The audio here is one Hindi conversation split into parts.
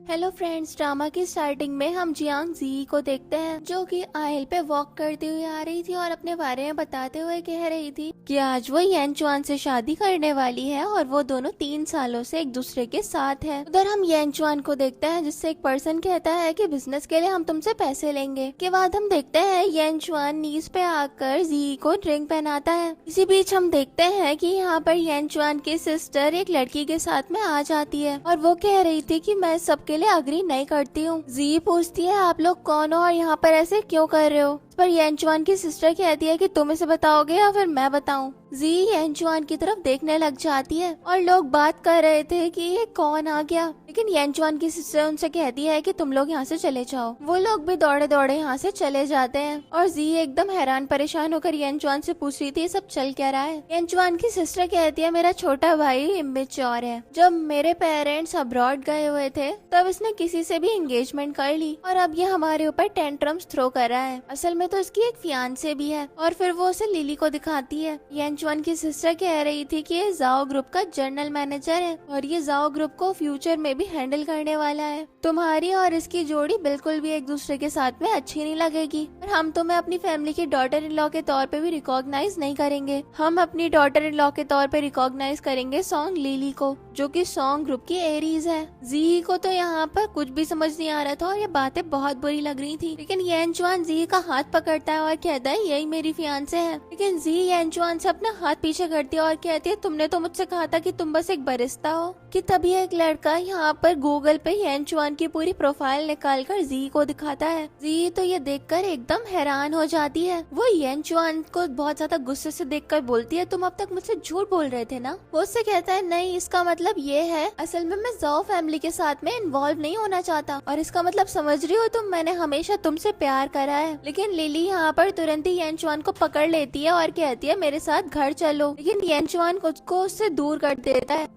हेलो फ्रेंड्स, ड्रामा की स्टार्टिंग में हम जियांग जी को देखते हैं जो कि आयल पे वॉक करती हुई आ रही थी और अपने बारे में बताते हुए कह रही थी कि आज वो येन चुआन से शादी करने वाली है और वो दोनों 3 सालों से एक दूसरे के साथ है। उधर हम येन चुआन को देखते हैं जिससे एक पर्सन कहता है कि बिजनेस के लिए हम तुमसे पैसे लेंगे। के बाद हम देखते हैं येन चुआन नीज पे आकर जी को ड्रिंक पहनाता है। इसी बीच हम देखते हैं कि यहाँ पर येन चुआन की सिस्टर एक लड़की के साथ में आ जाती है और वो कह रही थी कि मैं सबके लिए अग्री नहीं करती हूँ। जी पूछती है आप लोग कौन हो और यहाँ पर ऐसे क्यों कर रहे हो। इस पर येन चुआन की सिस्टर कहती है कि तुम इसे बताओगे या फिर मैं बताऊं। जी येन चुआन की तरफ देखने लग जाती है और लोग बात कर रहे थे कि ये कौन आ गया, लेकिन येन चुआन की सिस्टर उनसे कहती है कि तुम लोग यहाँ से चले जाओ। वो लोग भी दौड़े दौड़े यहाँ से चले जाते हैं और जी एकदम हैरान परेशान होकर येन चुआन से पूछ रही थी सब चल क्या रहा है। येन चुआन की सिस्टर कहती है मेरा छोटा भाई इमेच्योर है। जब मेरे पेरेंट्स अब्रॉड गए हुए थे तब इसने किसी से भी एंगेजमेंट कर ली और अब ये हमारे ऊपर टेंट्रम्स थ्रो कर रहा है। असल में तो इसकी एक फियांसे भी है। और फिर वो उसे लिली को दिखाती है। येन चुआन की सिस्टर कह रही थी कि ये जाओ ग्रुप का जनरल मैनेजर है और ये जाओ ग्रुप को फ्यूचर में भी हैंडल करने वाला है। तुम्हारी और इसकी जोड़ी बिल्कुल भी एक दूसरे के साथ में अच्छी नहीं लगेगी और हम तुम्हें अपनी फैमिली की डॉटर इन लॉ के तौर पे भी रिकॉग्नाइज नहीं करेंगे। हम अपनी डॉटर इन लॉ के तौर पे रिकॉग्नाइज करेंगे सॉन्ग लिली को जो कि सॉन्ग ग्रुप की एरीज है। जी को तो यहाँ पर कुछ भी समझ नहीं आ रहा था और ये बातें बहुत बुरी लग रही थी, लेकिन येन चुआन जी का हाथ पकड़ता है और कहता है यही मेरी फियांसे है। लेकिन जी येन चुआन से अपना हाथ पीछे करती है और कहती है तुमने तो मुझसे कहा था कि तुम बस एक बरिस्ता हो। कि तभी एक लड़का यहाँ पर गूगल पे येन चुआन की पूरी प्रोफाइल निकाल कर जी को दिखाता है। जी तो ये देखकर एकदम हैरान हो जाती है। वो येन चुआन को बहुत ज्यादा गुस्से से देखकर बोलती है तुम अब तक मुझसे झूठ बोल रहे थे ना। वो उससे कहता है नहीं, इसका मतलब ये है असल में मैं जाओ फैमिली के साथ में इन्वॉल्व नहीं होना चाहता और इसका मतलब समझ रही हो तुम, मैंने हमेशा तुमसे प्यार करा है। लेकिन लिली यहाँ पर तुरंत ही येन चुआन को पकड़ लेती है और कहती है मेरे साथ घर चलो, लेकिन येन चुआन को उससे दूर कर देता है।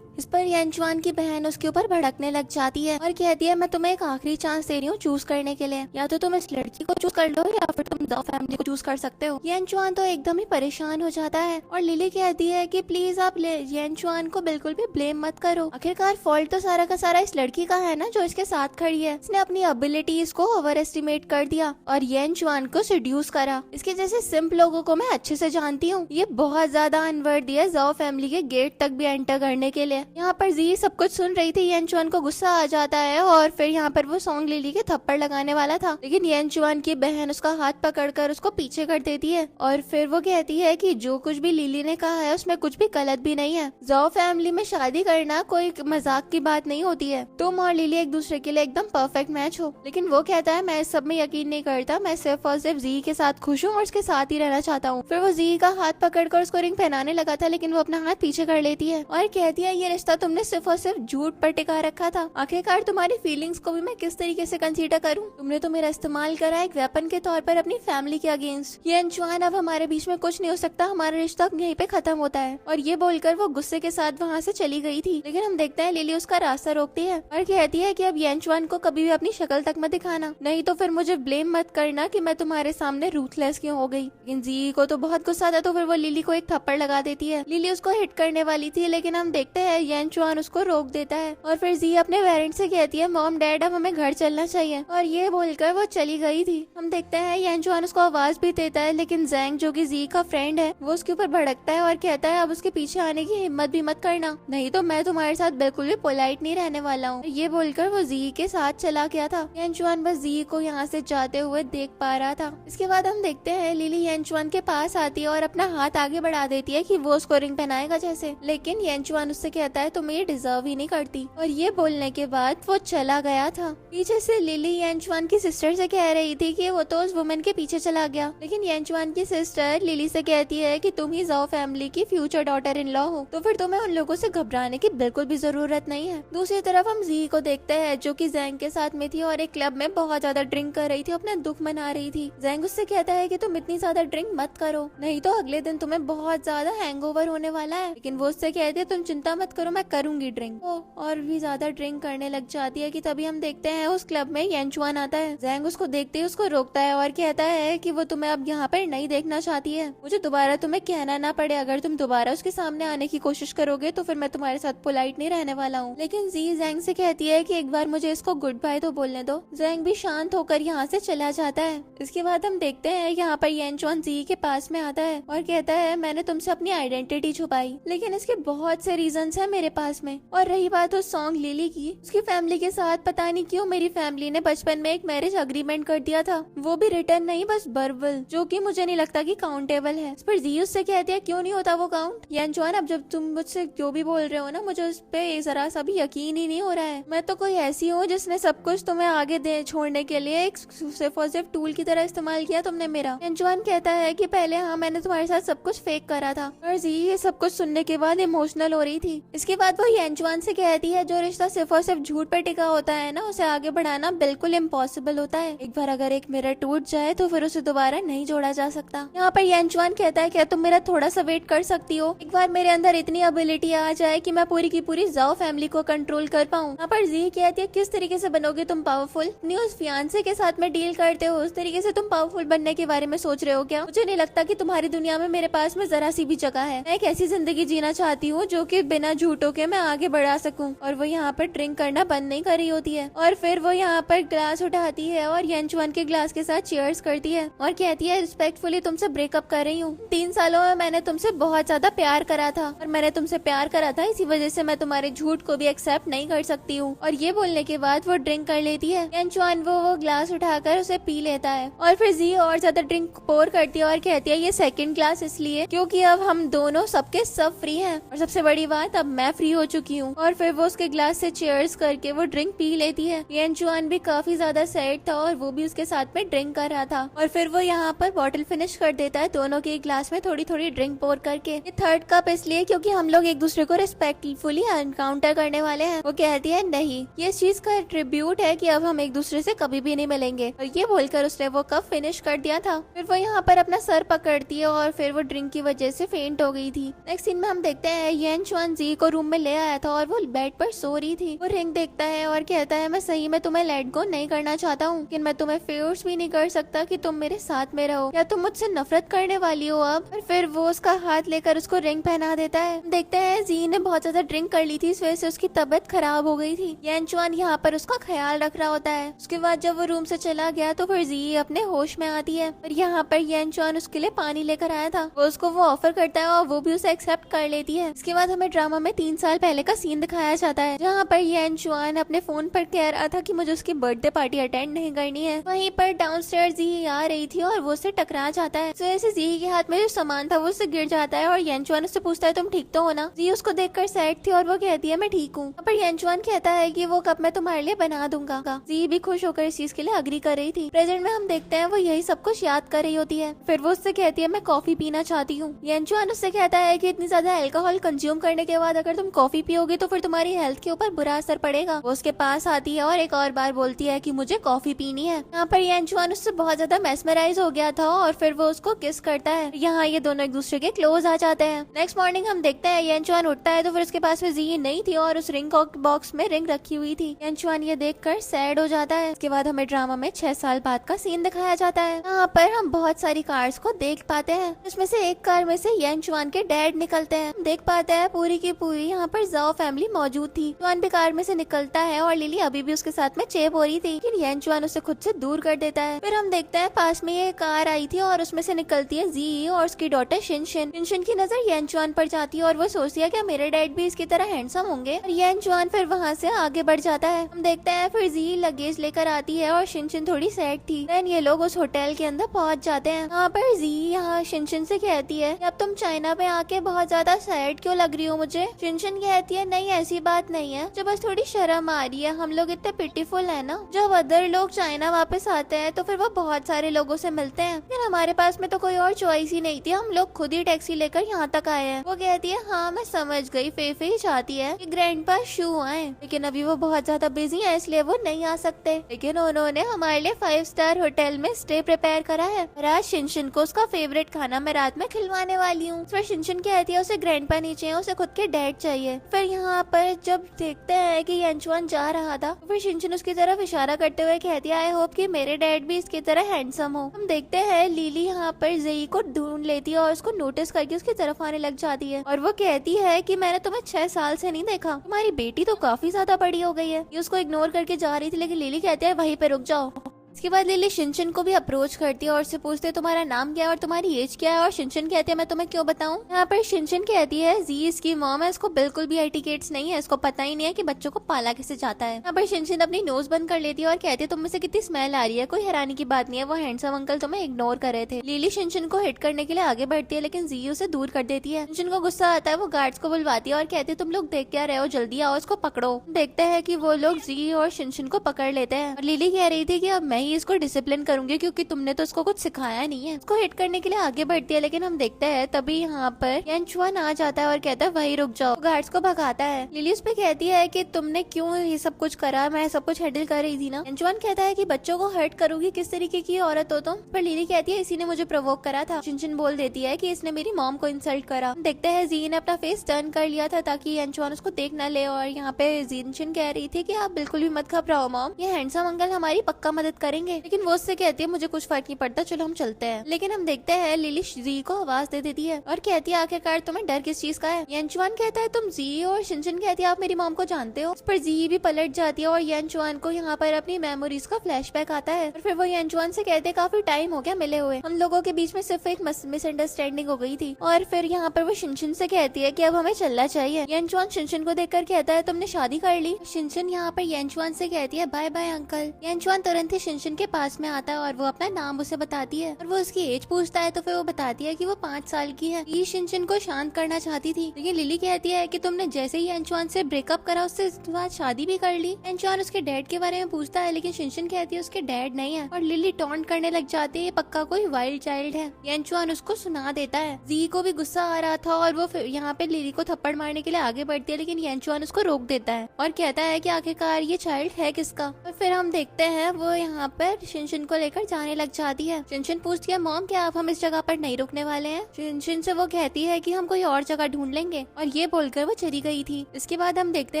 इस पर येन चुआन की बहन उसके ऊपर भड़कने लग जाती है और कहती है मैं तुम्हें एक आखिरी चांस दे रही हूँ चूज करने के लिए, या तो तुम इस लड़की को चूज कर लो या फिर तुम जाओ फैमिली को चूज कर सकते हो। येन चुआन तो एकदम ही परेशान हो जाता है और लिली कहती है कि प्लीज आप येन चुआन को बिल्कुल भी ब्लेम मत करो। आखिरकार फॉल्ट तो सारा का सारा इस लड़की का है ना जो इसके साथ खड़ी है। इसने अपनी एबिलिटीज को ओवर एस्टिमेट कर दिया और येन चुआन को सिड्यूस करा। इसके जैसे सिंप लोगों को मैं अच्छे से जानती हूँ। ये बहुत ज्यादा अनवर्दी है जाओ फैमिली के गेट तक भी एंटर करने के लिए। यहाँ पर जी सब कुछ सुन रही थी। येन चुआन को गुस्सा आ जाता है और फिर यहाँ पर वो सॉन्ग लिली के थप्पड़ लगाने वाला था, लेकिन येन चुआन की बहन उसका हाथ पकड़कर उसको पीछे कर देती है और फिर वो कहती है कि जो कुछ भी लिली ने कहा है उसमें कुछ भी गलत भी नहीं है। जाओ फैमिली में शादी करना कोई मजाक की बात नहीं होती है। तुम और लिली एक दूसरे के लिए एकदम परफेक्ट मैच हो। लेकिन वो कहता है मैं इस सब में यकीन नहीं करता, मैं सिर्फ और सिर्फ जी के साथ खुश हूँ और उसके साथ ही रहना चाहता हूँ। फिर वो जी का हाथ पकड़कर उसको रिंग पहनाने लगा था, लेकिन वो अपना हाथ पीछे कर लेती है और कहती है ये रिश्ता तुमने सिर्फ और सिर्फ झूठ पर टिका रखा था। आखिरकार तुम्हारी फीलिंग्स को भी मैं किस तरीके से कंसीडर करूं? तुमने तो मेरा इस्तेमाल करा एक वेपन के तौर पर अपनी फैमिली के अगेंस्ट। येन चुआन अब हमारे बीच में कुछ नहीं हो सकता, हमारा रिश्ता यहीं पे खत्म होता है। और ये बोलकर वो गुस्से के साथ वहाँ से चली गई थी। लेकिन हम देखते हैं लिली उसका रास्ता रोकती है और कहती है कि अब येन चुआन को कभी भी अपनी शक्ल तक मत दिखाना, नहीं तो फिर मुझे ब्लेम मत करना कि मैं तुम्हारे सामने रूथलेस क्यों हो गई। लेकिन जी को तो बहुत गुस्सा था तो फिर वो लिली को एक थप्पड़ लगा देती है। लिली उसको हिट करने वाली थी, लेकिन हम देखते हैं येन चुआन उसको रोक देता है और फिर जी अपने पेरेंट्स से कहती है मॉम डैड अब हमें घर चलना चाहिए, और ये बोलकर वो चली गई थी। हम देखते हैं येन चुआन उसको आवाज भी देता है, लेकिन जैंग जो कि जी का फ्रेंड है वो उसके ऊपर भड़कता है और कहता है अब उसके पीछे आने की हिम्मत भी मत करना, नहीं तो मैं तुम्हारे साथ बिल्कुल भी पोलाइट नहीं रहने वाला हूँ। ये बोलकर वो जी के साथ चला गया था। येन चुआन बस जी को यहाँ से जाते हुए देख पा रहा था। इसके बाद हम देखते हैं लिली येन चुआन के पास आती है और अपना हाथ आगे बढ़ा देती है कि वो उसको रिंग पहनाएगा जैसे, लेकिन येन चुआन उससे कहता है तुम ये डिजर्व ही नहीं करती, और ये बोलने के बाद वो चला गया था। पीछे से लिली येन चुआन की सिस्टर से कह रही थी कि वो तो उस वुमन के पीछे चला गया, लेकिन येन चुआन की सिस्टर लिली से कहती है कि तुम ही जाओ फैमिली की फ्यूचर डॉटर इन लॉ हो, तो फिर तुम्हें उन लोगों से घबराने की बिल्कुल भी जरूरत नहीं है। दूसरी तरफ हम जी को देखते हैं जो कि जैंग के साथ में थी और एक क्लब में बहुत ज्यादा ड्रिंक कर रही थी, अपना दुख मना रही थी। जैंग उससे कहता है कि तुम इतनी ज्यादा ड्रिंक मत करो, नहीं तो अगले दिन तुम्हें बहुत ज्यादा हैंगओवर होने वाला है। लेकिन वो उससे कहती है तुम चिंता मत करो, मैं करूंगी ड्रिंक। वो और भी ज्यादा ड्रिंक करने लग जाती है कि तभी हम देखते हैं उस क्लब में येंचुआन आता है। जैंग उसको देखते ही उसको रोकता है और कहता है कि वो तुम्हें अब यहाँ पर नहीं देखना चाहती है। मुझे दोबारा तुम्हें कहना ना पड़े, अगर तुम दोबारा उसके सामने आने की कोशिश करोगे तो फिर मैं तुम्हारे साथ पोलाइट नहीं रहने वाला हूँ। लेकिन जी जैंग से कहती है कि एक बार मुझे इसको गुड बाय तो बोलने दो। जैंग भी शांत होकर यहाँ से चला जाता है। इसके बाद हम देखते हैं यहाँ पर येंचुआन जी के पास में आता है और कहता है मैंने तुमसे अपनी आइडेंटिटी छुपाई, लेकिन इसके बहुत से रीजंस हैं मेरे पास में। और रही बात उस सॉन्ग लिली की, उसकी फैमिली के साथ पता नहीं क्यों मेरी फैमिली ने बचपन में एक मैरिज अग्रीमेंट कर दिया था, वो भी रिटर्न नहीं बस वर्बल, जो कि मुझे नहीं लगता कि काउंटेबल है। पर जी उससे कहती है क्यों नहीं होता वो काउंट। येंचुआन अब जब तुम मुझसे जो भी बोल रहे हो ना, मुझे उस पे जरा सा भी यकीन ही नहीं हो रहा है। मैं तो कोई ऐसी हूँ जिसने सब कुछ तुम्हें आगे दे छोड़ने के लिए एक सिर्फ और सिर्फ टूल की तरह इस्तेमाल किया तुमने मेरा। येंचुआन कहता है कि पहले हाँ मैंने तुम्हारे साथ सब कुछ फेक करा था। और जी ये सब कुछ सुनने के बाद इमोशनल हो रही थी। इसके बाद वो येंचुआन से कहती है जो रिश्ता सिर्फ और सिर्फ झूठ पे टिका होता है ना, उसे आगे बढ़ाना बिल्कुल इम्पॉसिबल होता है। एक बार अगर एक मिरर टूट जाए तो फिर उसे दोबारा नहीं जोड़ा जा सकता। यहाँ पर येंचुआन कहता है क्या तुम मेरा थोड़ा सा वेट कर सकती हो, एक बार मेरे अंदर इतनी एबिलिटी आ जाए कि मैं पूरी की पूरी जाओ फैमिली को कंट्रोल कर पाऊँ। यहाँ पर जी कहती है किस तरीके से बनोगे तुम पावरफुल, अपनी उस फियांसे के साथ में डील करते हो उस तरीके से तुम पावरफुल बनने के बारे में सोच रहे हो क्या। मुझे नहीं लगता कि तुम्हारी दुनिया में मेरे पास में जरा सी भी जगह है। मैं एक ऐसी जिंदगी जीना चाहती हूँ जो कि बिना झूठों के मैं आगे बढ़ा सकूं। और वो यहाँ पर ड्रिंक करना बंद नहीं कर रही होती है और फिर वो यहाँ पर ग्लास उठाती है और येंचुआन के ग्लास के साथ चीयर्स करती है और कहती है रिस्पेक्टफुली तुमसे ब्रेकअप कर रही हूँ। 3 सालों में मैंने तुमसे बहुत ज्यादा प्यार करा था और मैंने तुमसे प्यार करा था, इसी वजह से मैं तुम्हारे झूठ को भी एक्सेप्ट नहीं कर सकती हूँ। और ये बोलने के बाद वो ड्रिंक कर लेती है। येंचुआन वो ग्लास उठाकर उसे पी लेता है और फिर जी और ज्यादा ड्रिंक पोर करती है और कहती है ये सेकंड ग्लास इसलिए क्योंकि अब हम दोनों सबके सब फ्री हैं और सबसे बड़ी बात अब मैं फ्री हो चुकी हूँ। और फिर वो उसके ग्लास से चीयर्स करके वो ड्रिंक पी लेती है। येंचुआन भी काफी ज्यादा सैड था और वो भी उसके साथ में ड्रिंक कर रहा था और फिर वो यहाँ पर बॉटल फिनिश कर देता है दोनों के ग्लास में थोड़ी थोड़ी ड्रिंक पोर करके। ये थर्ड कप इसलिए क्योंकि हम लोग एक दूसरे को रिस्पेक्टफुली एनकाउंटर करने वाले हैं। वो कहती है नहीं, ये इस चीज का ट्रिब्यूट है कि अब हम एक दूसरे से कभी भी नहीं मिलेंगे। और ये बोलकर उसने वो कप फिनिश कर दिया था। फिर वो यहाँ पर अपना सर पकड़ती है और फिर वो ड्रिंक की वजह से फेंट हो गई थी। नेक्स्ट सीन में हम देखते हैं येंचुआन जी को रूम में ले आया था और वो बेड पर सो रही थी। वो रिंग देखता है और कहता है मैं सही में तुम्हें लेट गो नहीं करना चाहता हूँ, लेकिन मैं तुम्हें फोर्स भी नहीं कर सकता कि तुम मेरे साथ में रहो। या तुम मुझसे नफरत करने वाली हो अब। और फिर वो उसका हाथ लेकर उसको रिंग पहना देता है। देखते हैं जी ने बहुत ज्यादा ड्रिंक कर ली थी, इस वजह से उसकी तबीयत खराब हो गई थी। येंचुआन यहाँ पर उसका ख्याल रख रहा होता है। उसके बाद जब वो रूम से चला गया तो फिर जी अपने होश में आती है और यहाँ पर येंचुआन उसके लिए पानी लेकर आया था। वो उसको वो ऑफर करता है और वो भी उसे एक्सेप्ट कर लेती है। इसके बाद हमें ड्रामा में 3 साल पहले का सीन दिखाया जाता है जहाँ पर येंचुआन अपने फोन पर कह रहा था कि मुझे उसकी बर्थडे पार्टी अटेंड नहीं करनी है। वहीं पर डाउनस्टेयर्स जी आ रही थी और वो उससे टकरा जाता है। तो ऐसे जी के हाथ में जो सामान था वो उससे गिर जाता है और येंचुआन उससे पूछता है तुम ठीक तो हो ना। जी उसको देखकर सैड थी और वो कहती है मैं ठीक हूँ। पर येंचुआन कहता है कि वो कप मैं तुम्हारे लिए बना दूंगा। जी भी खुश होकर इस चीज के लिए अग्री कर रही थी। प्रेजेंट में हम देखते हैं वो यही सब कुछ याद कर रही होती है। फिर वो उससे कहती है मैं कॉफी पीना चाहती हूँ। येंचुआन उससे कहता है कि इतनी ज्यादा अल्कोहल कंज्यूम करने के बाद अगर तुम कॉफी पियोगे तो फिर तुम्हारी हेल्थ के ऊपर बुरा असर पड़ेगा। वो उसके पास आती है और एक और बार बोलती है कि मुझे कॉफी पीनी है। यहाँ पर येंचुआन उससे बहुत ज्यादा मेस्मराइज हो गया था और फिर वो उसको किस करता है। यहाँ ये दोनों एक दूसरे के क्लोज आ जाते हैं। नेक्स्ट मॉर्निंग हम देखते हैं येंचुआन उठता है तो फिर उसके पास में जी नहीं थी और उस रिंग बॉक्स में रिंग रखी हुई थी। येंचुआन ये देखकर सैड हो जाता है। इसके बाद हमें ड्रामा में 6 साल बाद का सीन दिखाया जाता है। यहाँ पर हम बहुत सारी कार्स को देख पाते हैं। इसमें से एक कार में से येंचुआन के डैड निकलते हैं। देख पाते हैं पूरी की पूरी यहाँ पर जाओ फैमिली मौजूद थी। येंचुआन भी कार में से निकलता है और लिली अभी भी उसके साथ में चेप हो रही थी, लेकिन येंचुआन उसे खुद से दूर कर देता है। फिर हम देखते हैं पास में ये कार आई थी और उसमें से निकलती है जी और उसकी डॉटर शिनशिन। शिनशिन की नजर येंचुआन पर जाती है और वो सोचती है क्या मेरे डैड भी इसकी तरह हैंडसम होंगे। और येंचुआन फिर वहाँ से आगे बढ़ जाता है। हम देखते हैं फिर जी लगेज लेकर आती है और शिनशिन थोड़ी सैड थी। देन ये लोग उस होटल के अंदर पहुँच जाते हैं। यहाँ पर जी यहाँ शिनशिन से कहती है अब तुम चाइना पे आके बहुत ज्यादा सैड क्यों लग रही हो मुझे। शिनशिन कहती है नहीं ऐसी बात नहीं है, जो बस थोड़ी शर्म आ रही है। हम लोग इतने पिटीफुल है ना, जब अदर लोग चाइना वापस आते हैं तो फिर वो बहुत सारे लोगों से मिलते हैं, फिर हमारे पास में तो कोई और चॉइस ही नहीं थी, हम लोग खुद ही टैक्सी लेकर यहाँ तक आए हैं। वो कहती है हाँ मैं समझ गई, फेफे ही चाहती है कि ग्रैंडपा शू आए, लेकिन अभी वो बहुत ज्यादा बिजी है इसलिए वो नहीं आ सकते। लेकिन उन्होंने हमारे लिए 5 स्टार होटल में स्टे प्रिपेयर करा है और आज शिनशिन को उसका फेवरेट खाना मैं रात में खिलवाने वाली हूँ। फिर शिनशिन कहती है उसे ग्रैंडपा नहीं चाहिए, उसे खुद के डैड बैग चाहिए। फिर यहाँ पर जब देखते हैं कि येंचुआन जा रहा था, फिर शिनचैन उसकी तरफ इशारा करते हुए कहती है आई होप कि मेरे डैड भी इसकी तरह हैंडसम हो। हम देखते हैं लिली यहाँ पर जेई को ढूंढ लेती है और उसको नोटिस करके उसकी तरफ आने लग जाती है और वो कहती है कि मैंने तुम्हें 6 साल से नहीं देखा, तुम्हारी बेटी तो काफी ज्यादा बड़ी हो गई है। ये उसको इग्नोर करके जा रही थी, लेकिन लिली कहती है वहीं पे रुक जाओ। इसके बाद लिली शिनचैन को भी अप्रोच करती है और उससे पूछते है तुम्हारा नाम क्या है और तुम्हारी एज क्या है। और शिनचैन कहती है मैं तुम्हें क्यों बताऊं। यहाँ पर शिनचैन कहती है जी इसकी मॉम है, इसको बिल्कुल भी एटिकेट्स नहीं है, इसको पता ही नहीं है कि बच्चों को पाला कैसे जाता है। यहाँ पर शिनचैन अपनी नोज बंद कर लेती है और कहती है तुम में से कितनी स्मेल आ रही है, कोई हैरानी की बात नहीं है, वो हैंडसम अंकल तुम्हें इग्नोर कर रहे थे। लिली शिनचैन को हिट करने के लिए आगे बढ़ती है, लेकिन जी उसे दूर कर देती है। शिनचैन को गुस्सा आता है, वो गार्ड्स को बुलवाती है और कहती है तुम लोग देख क्या रहे हो, जल्दी आओ इसको पकड़ो। देखते हैं कि वो लोग जी और शिनचैन को पकड़ लेते हैं। और लिली कह रही थी कि अब मैं ही इसको डिसिप्लिन करूंगी क्योंकि तुमने तो इसको कुछ सिखाया नहीं है। इसको हिट करने के लिए आगे बढ़ती है, लेकिन हम देखते हैं तभी यहाँ पर येंचुआन आ जाता है और कहता है वहीं रुक जाओ, गार्ड्स को भगाता है। लिली उस पे कहती है कि तुमने क्यों ये सब कुछ करा, मैं सब कुछ हैंडल कर रही थी ना। येंचुआन कहता है कि बच्चों को हर्ट करोगी, किस तरीके की औरत हो तुम। पर लिली कहती है इसी ने मुझे प्रोवोक करा था। शिनचैन बोल देती है कि इसने मेरी मॉम को इंसल्ट करा। देखते हैं जी ने अपना फेस टर्न कर लिया था ताकि येंचुआन उसको देख न ले। और यहाँ पे शिनचैन कह रही थी कि आप बिल्कुल भी मत घबराओ मॉम, ये हैंडसम अंकल हमारी पक्का मदद करेंगे। लेकिन वो उससे कहती है मुझे कुछ फर्क नहीं पड़ता, चलो हम चलते हैं। लेकिन हम देखते हैं लिली जी को आवाज दे देती है और कहती है आखिरकार तुम्हें डर किस चीज का है। येंचुआन कहता है तुम जी, और शिनचैन कहती है आप मेरी मॉम को जानते हो। उस पर जी भी पलट जाती है और येंचुआन को यहाँ पर अपनी मेमोरीज का फ्लैशबैक आता है। और फिर वो येंचुआन से कहते हैं काफी टाइम हो गया मिले हुए, हम लोगों के बीच में सिर्फ एक मिसअंडरस्टैंडिंग हो गई थी। और फिर यहाँ पर वो शिनचैन से कहती है कि अब हमें चलना चाहिए। येंचुआन शिनचैन को देखकर कहता है तुमने शादी कर ली। शिनचैन यहाँ पर येंचुआन से कहती है बाय बाय अंकल। येंचुआन तुरंत ही शिनचैन के पास में आता है और वो अपना नाम उसे बताती है और वो उसकी एज पूछता है तो फिर वो बताती है कि वो 5 साल की है। ये शिनचैन को शांत करना चाहती थी, लेकिन लिली कहती है कि तुमने जैसे ही येंचुआन से ब्रेकअप करा उससे बाद शादी भी कर ली। येंचुआन उसके डैड के बारे में पूछता है, लेकिन शिनचैन कहती है उसके डैड नहीं है और लिली टॉन्ट करने लग जाती है ये पक्का कोई वाइल्ड चाइल्ड है। येंचुआन उसको सुना देता है। जी को भी गुस्सा आ रहा था और वो यहाँ पे लिली को थप्पड़ मारने के लिए आगे बढ़ती है, लेकिन येंचुआन उसको रोक देता है और कहता है कि आखिरकार ये चाइल्ड है किसका। और फिर हम देखते हैं वो यहाँ पर शिनचैन को लेकर जाने लग जाती है। शिनचैन पूछती है मॉम क्या आप हम इस जगह पर नहीं रुकने वाले हैं। शिनचैन से वो कहती है कि हम कोई और जगह ढूंढ लेंगे और ये बोलकर वो चली गई थी। इसके बाद हम देखते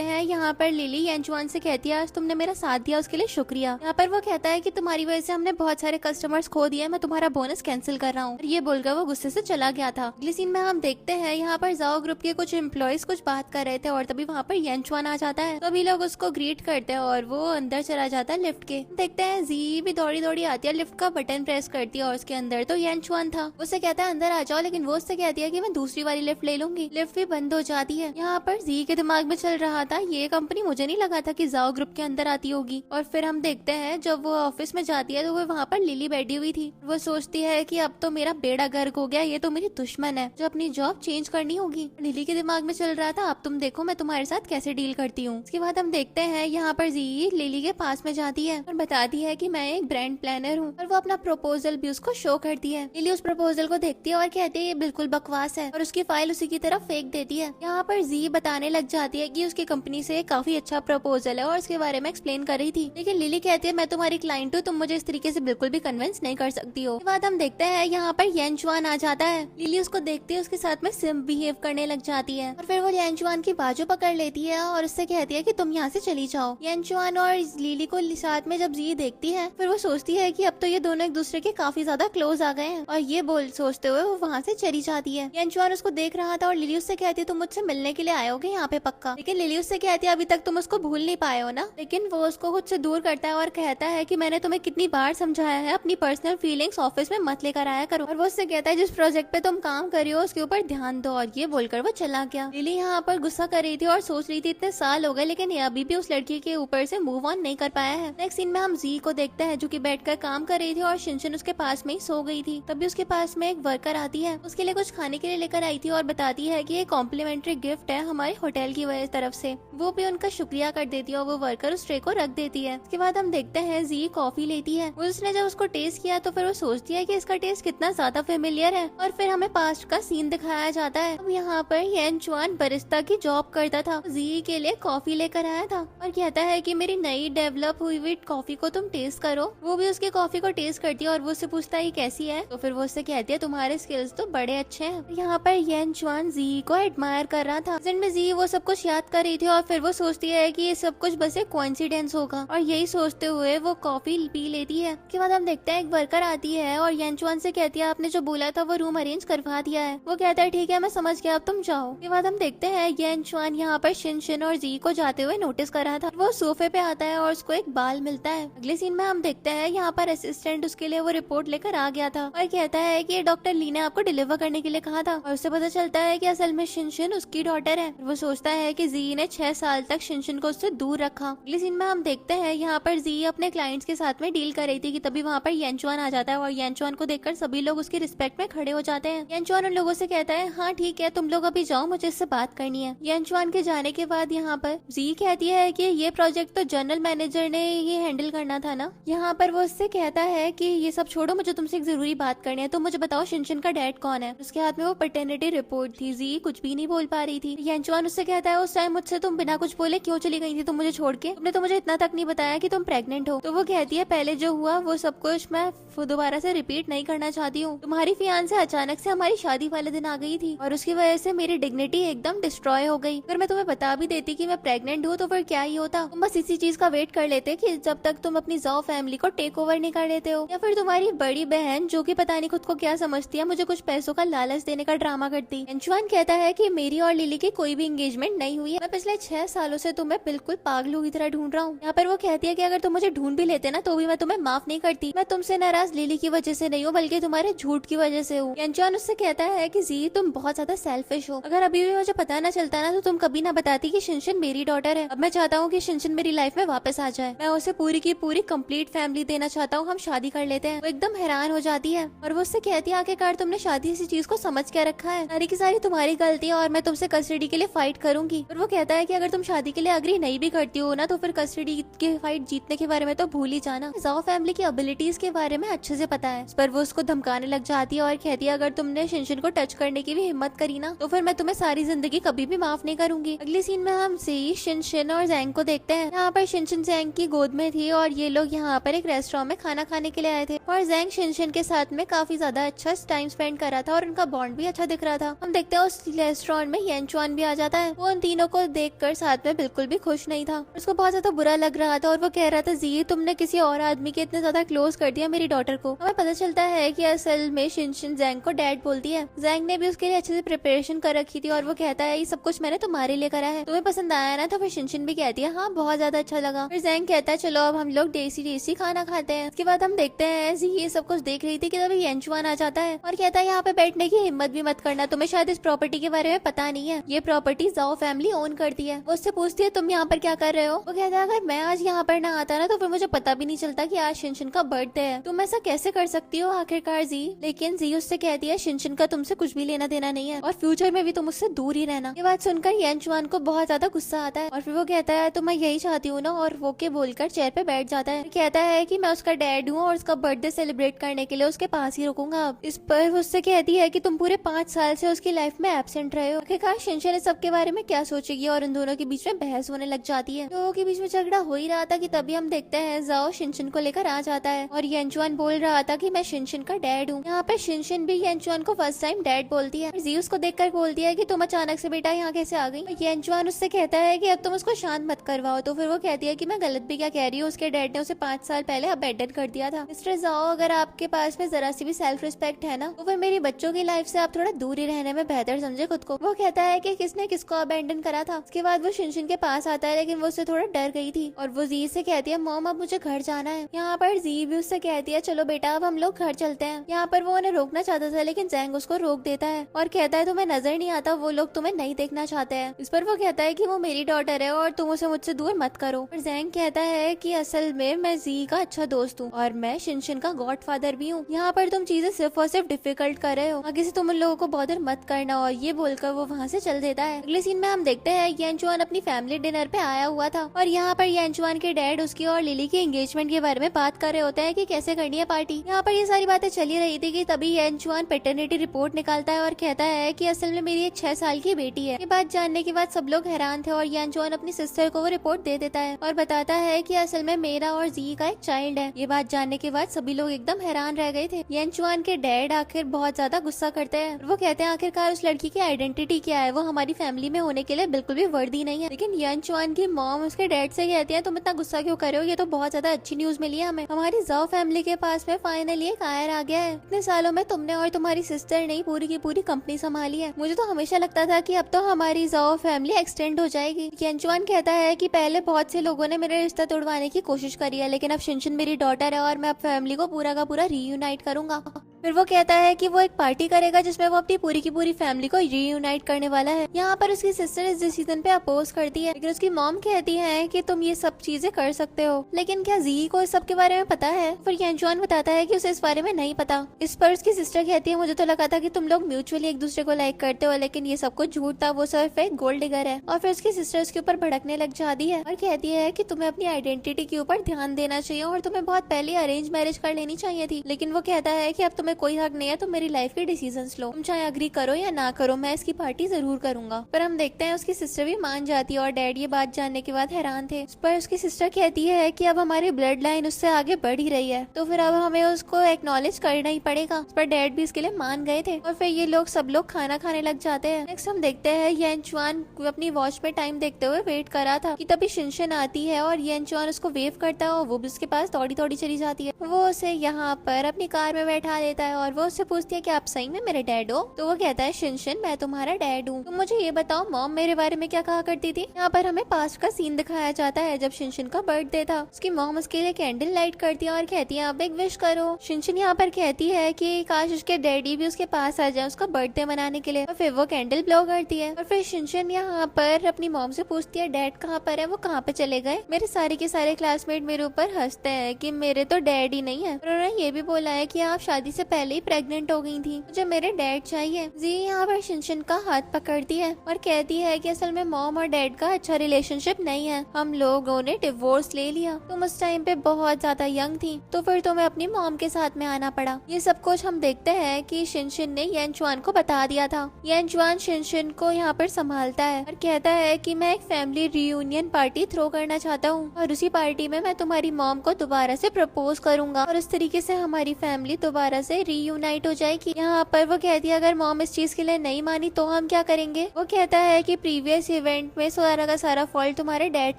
हैं यहाँ पर लिली येंचुआन से कहती है आज तुमने मेरा साथ दिया उसके लिए शुक्रिया। यहाँ पर वो कहता है कि तुम्हारी वजह से हमने बहुत सारे कस्टमर्स खो दिए, मैं तुम्हारा बोनस कैंसिल कर रहा हूँ। ये बोलकर वो गुस्से से चला गया था। अगले सीन में हम देखते हैं यहाँ पर जाओ ग्रुप के कुछ एम्प्लॉयज कुछ बात कर रहे थे और तभी वहाँ पर येंचुआन आ जाता है। सभी लोग उसको ग्रीट करते हैं और वो अंदर चला जाता है लिफ्ट के। देखते हैं जी भी दौड़ी दौड़ी आती है, लिफ्ट का बटन प्रेस करती है और उसके अंदर तो येंचुआन था। उससे कहता है अंदर आ जाओ, लेकिन वो उससे कहती है कि मैं दूसरी वाली लिफ्ट ले लूंगी। लिफ्ट भी बंद हो जाती है। यहाँ पर जी के दिमाग में चल रहा था ये कंपनी मुझे नहीं लगा था कि जाओ ग्रुप के अंदर आती होगी। और फिर हम देखते हैं जब वो ऑफिस में जाती है तो वो वहाँ पर लिली बैठी हुई थी। वो सोचती है कि अब तो मेरा बेड़ा गर्क हो गया, ये तो मेरी दुश्मन है जो अपनी जॉब चेंज करनी होगी। लिली के दिमाग में चल रहा था अब तुम देखो मैं तुम्हारे साथ कैसे डील करती हूँ। इसके बाद हम देखते हैं यहाँ पर जी लिली के पास में जाती है और बताती है कि मैं एक ब्रांड प्लानर हूँ और वो अपना प्रपोजल भी उसको शो करती है। लिली उस प्रपोजल को देखती है और कहती है ये बिल्कुल बकवास है और उसकी फाइल उसी की तरफ फेंक देती है। यहाँ पर जी बताने लग जाती है कि उसकी कंपनी से काफी अच्छा प्रपोजल है और उसके बारे में एक्सप्लेन कर रही थी, लेकिन लिली कहती है मैं तुम्हारी क्लाइंट हूँ, तुम मुझे इस तरीके से बिल्कुल भी कन्विंस नहीं कर सकती हो। बाद हम देखते हैं यहाँ पर येंचुआन आ जाता है। लिली उसको देखती है उसके साथ में सिम बिहेव करने लग जाती है और फिर वो येंचुआन की बाजू पकड़ लेती है और उससे कहती है कि तुम यहाँ से चली जाओ। येंचुआन और लिली को साथ में जब जी देखती है फिर वो सोचती है कि अब तो ये दोनों एक दूसरे के काफी ज्यादा क्लोज आ गए हैं और ये बोल सोचते हुए वो वहाँ से चली जाती है। येंचुआन उसको देख रहा था और लिली उससे कहती है तुम मुझसे मिलने के लिए आए होगे यहाँ पे पक्का, लेकिन लिली उससे कहती है अभी तक तुम उसको भूल नहीं पाए हो ना। लेकिन वो उसको खुद से दूर करता है और कहता है कि मैंने तुम्हें कितनी बार समझाया है अपनी पर्सनल फीलिंग्स ऑफिस में मत लेकर आया करो। और वो उससे कहता है जिस प्रोजेक्ट पे तुम काम कर रही हो उसके ऊपर ध्यान दो, और ये बोलकर वो चला गया। लिली यहाँ पर गुस्सा कर रही थी और सोच रही थी इतने साल हो गए लेकिन ये अभी भी उस लड़की के ऊपर से मूव ऑन नहीं कर पाया है। नेक्स्ट सीन में हम जी को देखते हैं जो कि बैठकर काम कर रही थी और शिनचैन उसके पास में ही सो गई थी। तभी उसके पास में एक वर्कर आती है, उसके लिए कुछ खाने के लिए लेकर आई थी और बताती है कि ये कॉम्प्लीमेंट्री गिफ्ट है हमारे होटल की तरफ से। वो भी उनका शुक्रिया कर देती है और वो वर्कर उस ट्रे को रख देती है। उसके बाद हम देखते हैं जी कॉफी लेती है। उसने जब उसको टेस्ट किया तो फिर वो सोचती है कि इसका टेस्ट कितना ज्यादा फेमिलियर है और फिर हमें पास्ट का सीन दिखाया जाता है। अब यहाँ पर येंचुआन बरिस्ता की जॉब करता था, जी के लिए कॉफी लेकर आया था और कहता है कि मेरी नई डेवलप हुई कॉफी को तुम टेस्ट टेस्ट करो। वो भी उसकी कॉफी को टेस्ट करती है और वो उससे पूछता है ये कैसी है। तो फिर वो उससे कहती है तुम्हारे स्किल्स तो बड़े अच्छे हैं। यहाँ पर येन चुआन जी को एडमायर कर रहा था। जिनमें जी वो सब कुछ याद कर रही थी और फिर वो सोचती है कि ये सब कुछ बस एक कोइंसिडेंस होगा और यही सोचते हुए वो कॉफी पी लेती है। उसके बाद हम देखते हैं एक वर्कर आती है और येन चुआन से कहती है आपने जो बोला था वो रूम अरेंज करवा दिया है। वो कहता है ठीक है मैं समझ गया अब तुम जाओ। उसके बाद हम देखते हैं येन चुआन यहाँ पर शिनशिन और जी को जाते हुए नोटिस कर रहा था। वो सोफे पे आता है और उसको एक बाल मिलता है। अगले सीन में हम देखते हैं यहाँ पर असिस्टेंट उसके लिए वो रिपोर्ट लेकर आ गया था और कहता है कि डॉक्टर ली ने आपको डिलीवर करने के लिए कहा था और उससे पता चलता है कि असल में शिनशिन उसकी डॉटर है। वो सोचता है कि जी ने 6 साल तक शिनशिन को उससे दूर रखा। अगले सीन में हम देखते हैं यहाँ पर जी अपने क्लाइंट्स के साथ में डील कर रही थी कि तभी वहाँ पर येन चुआन आ जाता है और येन चुआन को देखकर सभी लोग उसकी रिस्पेक्ट में खड़े हो जाते हैं। येन चुआन उन लोगों से कहता है हाँ ठीक है तुम लोग अभी जाओ मुझे इससे बात करनी है। येन चुआन के जाने के बाद यहाँ पर जी कहती है कि ये प्रोजेक्ट तो जनरल मैनेजर ने ये हैंडल करना था ना। यहाँ पर वो उससे कहता है कि ये सब छोड़ो मुझे तुमसे एक जरूरी बात करनी है। तो मुझे बताओ शिनशिन का डैड कौन है। उसके हाथ में वो पैटर्निटी रिपोर्ट थी। जी कुछ भी नहीं बोल पा रही थी। येन चुआन उससे कहता है उस टाइम मुझसे तुम बिना कुछ बोले क्यों चली गई थी तुम मुझे छोड़ के। तुमने तो मुझे इतना तक नहीं बताया कि तुम प्रेग्नेंट हो। तो वो कहती है पहले जो हुआ वो सब कुछ मैं दोबारा से रिपीट नहीं करना चाहती हूँ। तुम्हारी फियांसे अचानक से हमारी शादी वाले दिन आ गई थी और उसकी वजह से मेरी डिग्निटी एकदम डिस्ट्रॉय हो गई। अगर मैं तुम्हें बता भी देती कि मैं प्रेग्नेंट हूँ तो फिर क्या ही होता। तुम बस इसी चीज का वेट कर लेते कि जब तक तुम अपनी जाओ फैमिली को टेक ओवर नहीं कर लेते हो, या फिर तुम्हारी बड़ी बहन जो कि पता नहीं खुद को क्या समझती है मुझे कुछ पैसों का लालच देने का ड्रामा करती। एंचुआन कहता है कि मेरी और लिली की कोई भी एंगेजमेंट नहीं हुई है। मैं पिछले 6 सालों से तुम्हें बिल्कुल पागलों की तरह ढूंढ रहा हूँ। यहाँ पर वो कहती है कि अगर तुम मुझे ढूंढ भी लेते ना तो भी मैं तुम्हें माफ नहीं करती। मैं तुमसे नाराज लिली की वजह से नहीं हूँ बल्कि तुम्हारे झूठ की वजह से हूँ। एंचुआन उससे कहता है कि जी तुम बहुत ज्यादा सेल्फिश हो। अगर अभी भी मुझे पता ना चलता ना तो तुम कभी ना बताती कि शिनशिन मेरी डॉटर है। अब मैं चाहता हूँ कि शिनशिन मेरी लाइफ में वापस आ जाए। मैं उसे पूरी की पूरी कंप्लीट फैमिली देना चाहता हूँ। हम शादी कर लेते हैं। वो एकदम हैरान हो जाती है और वो उससे कहती है आखिरकार तुमने शादी इसी चीज को समझ क्या रखा है। सारी की सारी तुम्हारी गलती है और मैं तुमसे कस्टडी के लिए फाइट करूंगी। और वो कहता है कि अगर तुम शादी के लिए अग्री नहीं भी करती हो ना तो फिर कस्टडी के फाइट जीतने के बारे में तो भूल ही जाना। जाओ फैमिली की एबिलिटीज के बारे में अच्छे से पता है। पर वो उसको धमकाने लग जाती है और कहती है अगर तुमने शिनशिन को टच करने की भी हिम्मत करी ना तो फिर मैं तुम्हें सारी जिंदगी कभी भी माफ नहीं करूंगी। अगली सीन में हम सी शिनशिन और जैंग को देखते हैं। यहाँ पर शिनशिन जैंग की गोद में थी और ये लोग यहाँ पर एक रेस्टोरेंट में खाना खाने के लिए आए थे और जैंग शिनशिन के साथ में काफी ज्यादा अच्छा टाइम स्पेंड कर रहा था और उनका बॉन्ड भी अच्छा दिख रहा था। हम देखते हैं उस रेस्टोरेंट में येन चुआन भी आ जाता है। वो उन तीनों को देखकर साथ में बिल्कुल भी खुश नहीं था। उसको बहुत ज्यादा बुरा लग रहा था और वो कह रहा था जी तुमने किसी और आदमी के इतने ज्यादा क्लोज कर दिया मेरी डॉटर को। हमें पता चलता है कि असल में शिनशिन जैंग को डैड बोलती है। जैंग ने भी उसके लिए अच्छे से प्रिपरेशन कर रखी थी और वो कहता है ये सब कुछ मैंने तुम्हारे लिए करा है, तुम्हें पसंद आया ना। तो फिर शिनशिन भी कहती है हाँ बहुत ज्यादा अच्छा लगा। फिर जैंग कहता है चलो अब हम लोग देसी देसी खाना खाते हैं। उसके बाद हम देखते हैं जी ये सब कुछ देख रही थी कि तभी येन चुआन आ जाता है और कहता है यहाँ पे बैठने की हिम्मत भी मत करना, तुम्हें शायद इस प्रॉपर्टी के बारे में पता नहीं है। ये प्रॉपर्टी जाओ फैमिली ओन करती है। वो उससे पूछती है तुम यहाँ पर क्या कर रहे हो। वो कहता है अगर मैं आज यहाँ पर ना आता ना तो फिर मुझे पता भी नहीं चलता कि आज शिनशिन का बर्थडे है। तुम ऐसा कैसे कर सकती हो आखिरकार जी। लेकिन जी उससे कहती है शिनशिन का तुमसे कुछ भी लेना देना नहीं है और फ्यूचर में भी तुम उससे दूर ही रहना। ये बात सुनकर येन चुआन को बहुत ज्यादा गुस्सा आता है और फिर वो कहता है तो मैं यही चाहती हूँ ना, और वो के बोलकर चेयर पे बैठ जाता है। कहता है कि मैं उसका डैड हूँ और उसका बर्थडे सेलिब्रेट करने के लिए उसके पास ही रुकूंगा। अब इस पर उससे कहती है कि तुम पूरे 5 साल से उसकी लाइफ में एब्सेंट रहे हो। आखिरकार शिनशिन इस सब के बारे में क्या सोचेगी और उन दोनों के बीच में बहस होने लग जाती है। लोगों के बीच में झगड़ा हो ही रहा था कि तभी हम देखते हैं जाओ शिनशिन को लेकर आ जाता है और येन चुआन बोल रहा था कि मैं शिनशिन का डैड हूँ। यहाँ पे शिनशिन भी येन चुआन को फर्स्ट टाइम डैड बोलती है। जी उसको देखकर बोलती है कि तुम अचानक से बेटा यहाँ कैसे आ गई। येन चुआन उससे कहता है कि अब तुम उसको शांत मत करवाओ। तो फिर वो कहती है कि मैं गलत भी क्या कह रही हूँ, उसके डैड ने उसे 5 साल पहले अबैंडन कर दिया था। मिस्टर जाओ अगर आपके पास में जरा सी भी सेल्फ रिस्पेक्ट है ना तो फिर मेरी बच्चों की लाइफ से आप थोड़ा दूर ही रहने में बेहतर समझे खुद को। वो कहता है कि किसने किसको अबैंडन करा था। उसके बाद वो शिनशिन के पास आता है लेकिन वो उससे थोड़ा डर गई थी और वो जी से कहती है मॉम अब मुझे घर जाना है। यहाँ पर जी भी उससे कहती है चलो बेटा अब हम लोग घर चलते हैं। यहाँ पर वो उन्हें रोकना चाहता था लेकिन जैंग उसको रोक देता है और कहता है तुम्हें नजर नहीं आता वो लोग तुम्हें नहीं देखना चाहते हैं। इस पर वो कहता है कि वो मेरी डॉटर है और तुम उसे मुझसे दूर मत करो। और जैंग कहता है कि असल में मैं जी का अच्छा दोस्त हूँ और मैं शिनशिन का गॉडफादर भी हूँ। यहाँ पर तुम चीजें सिर्फ और सिर्फ डिफिकल्ट कर रहे हो, आगे से तुम उन लोगों को बॉदर मत करना। और ये बोलकर वो वहाँ से चल देता है। अगले सीन में हम देखते हैं येन चुआन अपनी फैमिली डिनर पे आया हुआ था और यहाँ पर येन चुआन के डैड उसकी और लिली की एंगेजमेंट के बारे में बात कर रहे होते हैं कि कैसे करनी है पार्टी। यहाँ पर ये सारी बातें चली रही थी कि तभी येन चुआन पैटर्निटी रिपोर्ट निकालता है और कहता है कि असल में मेरी एक 6 साल की बेटी है। ये बात जानने के बाद सब लोग हैरान थे और येन चुआन अपनी सिस्टर को वो रिपोर्ट दे देता है और बताता है कि असल में मेरा और जी का एक चाइल्ड है। ये बात जानने के बाद सभी लोग एकदम हैरान रह गए थे। येनचुआन के डैड आखिर बहुत ज्यादा गुस्सा करते हैं। वो कहते हैं आखिरकार उस लड़की की आइडेंटिटी क्या है, वो हमारी फैमिली में होने के लिए बिल्कुल भी वर्दी नहीं है। लेकिन येनचुआन की मॉम उसके डैड से कहती है तुम इतना गुस्सा क्यों कर रहे हो, ये तो बहुत ज्यादा अच्छी न्यूज मिली है हमें, हमारी जाओ फैमिली के पास में फाइनली एक आयर आ गया है। इतने सालों में तुमने और तुम्हारी सिस्टर ने पूरी की पूरी कंपनी संभाली है। मुझे तो हमेशा लगता था कि अब तो हमारी जाओ फैमिली एक्सटेंड हो जाएगी। येनचुआन कहता है कि पहले बहुत से लोगों ने मेरे रिश्ता तोड़वाने की कोशिश करी है, लेकिन अब शिनशिन मेरी डॉटर है और मैं अब फैमिली को पूरा का पूरा रीयूनाइट करूंगा। फिर वो कहता है कि वो एक पार्टी करेगा जिसमें वो अपनी पूरी की पूरी फैमिली को रीयूनाइट करने वाला है। यहाँ पर उसकी सिस्टर इस डिसीजन पे अपोज करती है, लेकिन उसकी मॉम कहती है कि तुम ये सब चीजें कर सकते हो, लेकिन क्या जी को इस सब के बारे में पता है? फिर येनचुआन बताता है कि उसे इस बारे में नहीं पता। इस पर उसकी सिस्टर कहती है मुझे तो लगा था कि तुम लोग म्यूचुअली एक दूसरे को लाइक करते हो, लेकिन ये सब कुछ झूठ था, वो सिर्फ एक गोल्ड डिगर है। और फिर उसकी सिस्टर उसके ऊपर भड़कने लग जाती है और कहती है कि तुम्हें अपनी आइडेंटिटी के ऊपर ध्यान देना चाहिए और तुम्हें बहुत पहले अरेंज मैरिज कर लेनी चाहिए थी। लेकिन वो कहता है कि अब तुम्हें कोई हक नहीं है, तुम मेरी लाइफ के डिसीजंस लो, तुम चाहे अग्री करो या ना करो, मैं इसकी पार्टी जरूर करूंगा। पर हम देखते हैं उसकी सिस्टर भी मान जाती है और डैड ये बात जानने के बाद हैरान थे। उस पर उसकी सिस्टर कहती है कि अब हमारी ब्लड लाइन उससे आगे बढ़ ही रही है, तो फिर अब हमें उसको एक्नॉलेज करना ही पड़ेगा। उस पर डैड भी इसके लिए मान गए थे और फिर ये लोग सब लोग खाना खाने लग जाते हैं। नेक्स्ट हम देखते हैं येनचुआन अपनी वॉच में टाइम देखते हुए वेट कर रहा था कि तभी शिनशिन आती है और येनचुआन उसको वेव करता है और वो भी उसके पास दौड़ी दौड़ी चली जाती है। वो उसे यहाँ पर अपनी कार में बैठा लेता है और वो उससे पूछती है कि आप सही में मेरे डैड हो? तो वो कहता है शिनशिन मैं तुम्हारा डैड हूँ, तुम मुझे ये बताओ मॉम मेरे बारे में क्या कहा करती थी। यहाँ पर हमें पास्ट का सीन दिखाया जाता है जब शिनशिन का बर्थडे था। उसकी मॉम उसके लिए कैंडल लाइट करती है और कहती है अब एक विश करो। शिनशिन यहाँ पर कहती है कि काश उसके डैडी भी उसके पास आ जाए उसका बर्थडे मनाने के लिए, और फिर वो कैंडल ब्लो करती है। और फिर शिनशिन यहाँ पर अपनी मॉम से पूछती है डैड कहाँ पर है, वो कहाँ पे चले गए? मेरे सारे के सारे क्लासमेट मेरे ऊपर हंसते हैं कि मेरे तो डैड ही नहीं है। उन्होंने ये भी बोला है कि आप शादी से पहले ही प्रेग्नेंट हो गई थी, मुझे मेरे डैड चाहिए। जी यहाँ पर शिनशिन का हाथ पकड़ती है और कहती है कि असल में मॉम और डैड का अच्छा रिलेशनशिप नहीं है, हम लोगों ने डिवोर्स ले लिया, तुम उस टाइम पे बहुत ज्यादा यंग थी तो फिर तुम्हें अपनी मॉम के साथ में आना पड़ा। ये सब कुछ हम देखते हैं कि शिनशिन ने येनचुआन को बता दिया था। येनचुआन शिनशिन को यहाँ पर संभालता है और कहता है कि मैं एक फैमिली रियूनियन पार्टी थ्रो करना चाहता हूँ और उसी पार्टी में मैं तुम्हारी मॉम को दोबारा से प्रपोज करूंगा और इस तरीके से हमारी फैमिली दोबारा से रीयूनाइट हो जाएगी। यहाँ पर वो कहती है अगर मॉम इस चीज के लिए नहीं मानी तो हम क्या करेंगे? वो कहता है कि प्रीवियस इवेंट में सारा का सारा फॉल्ट तुम्हारे डैड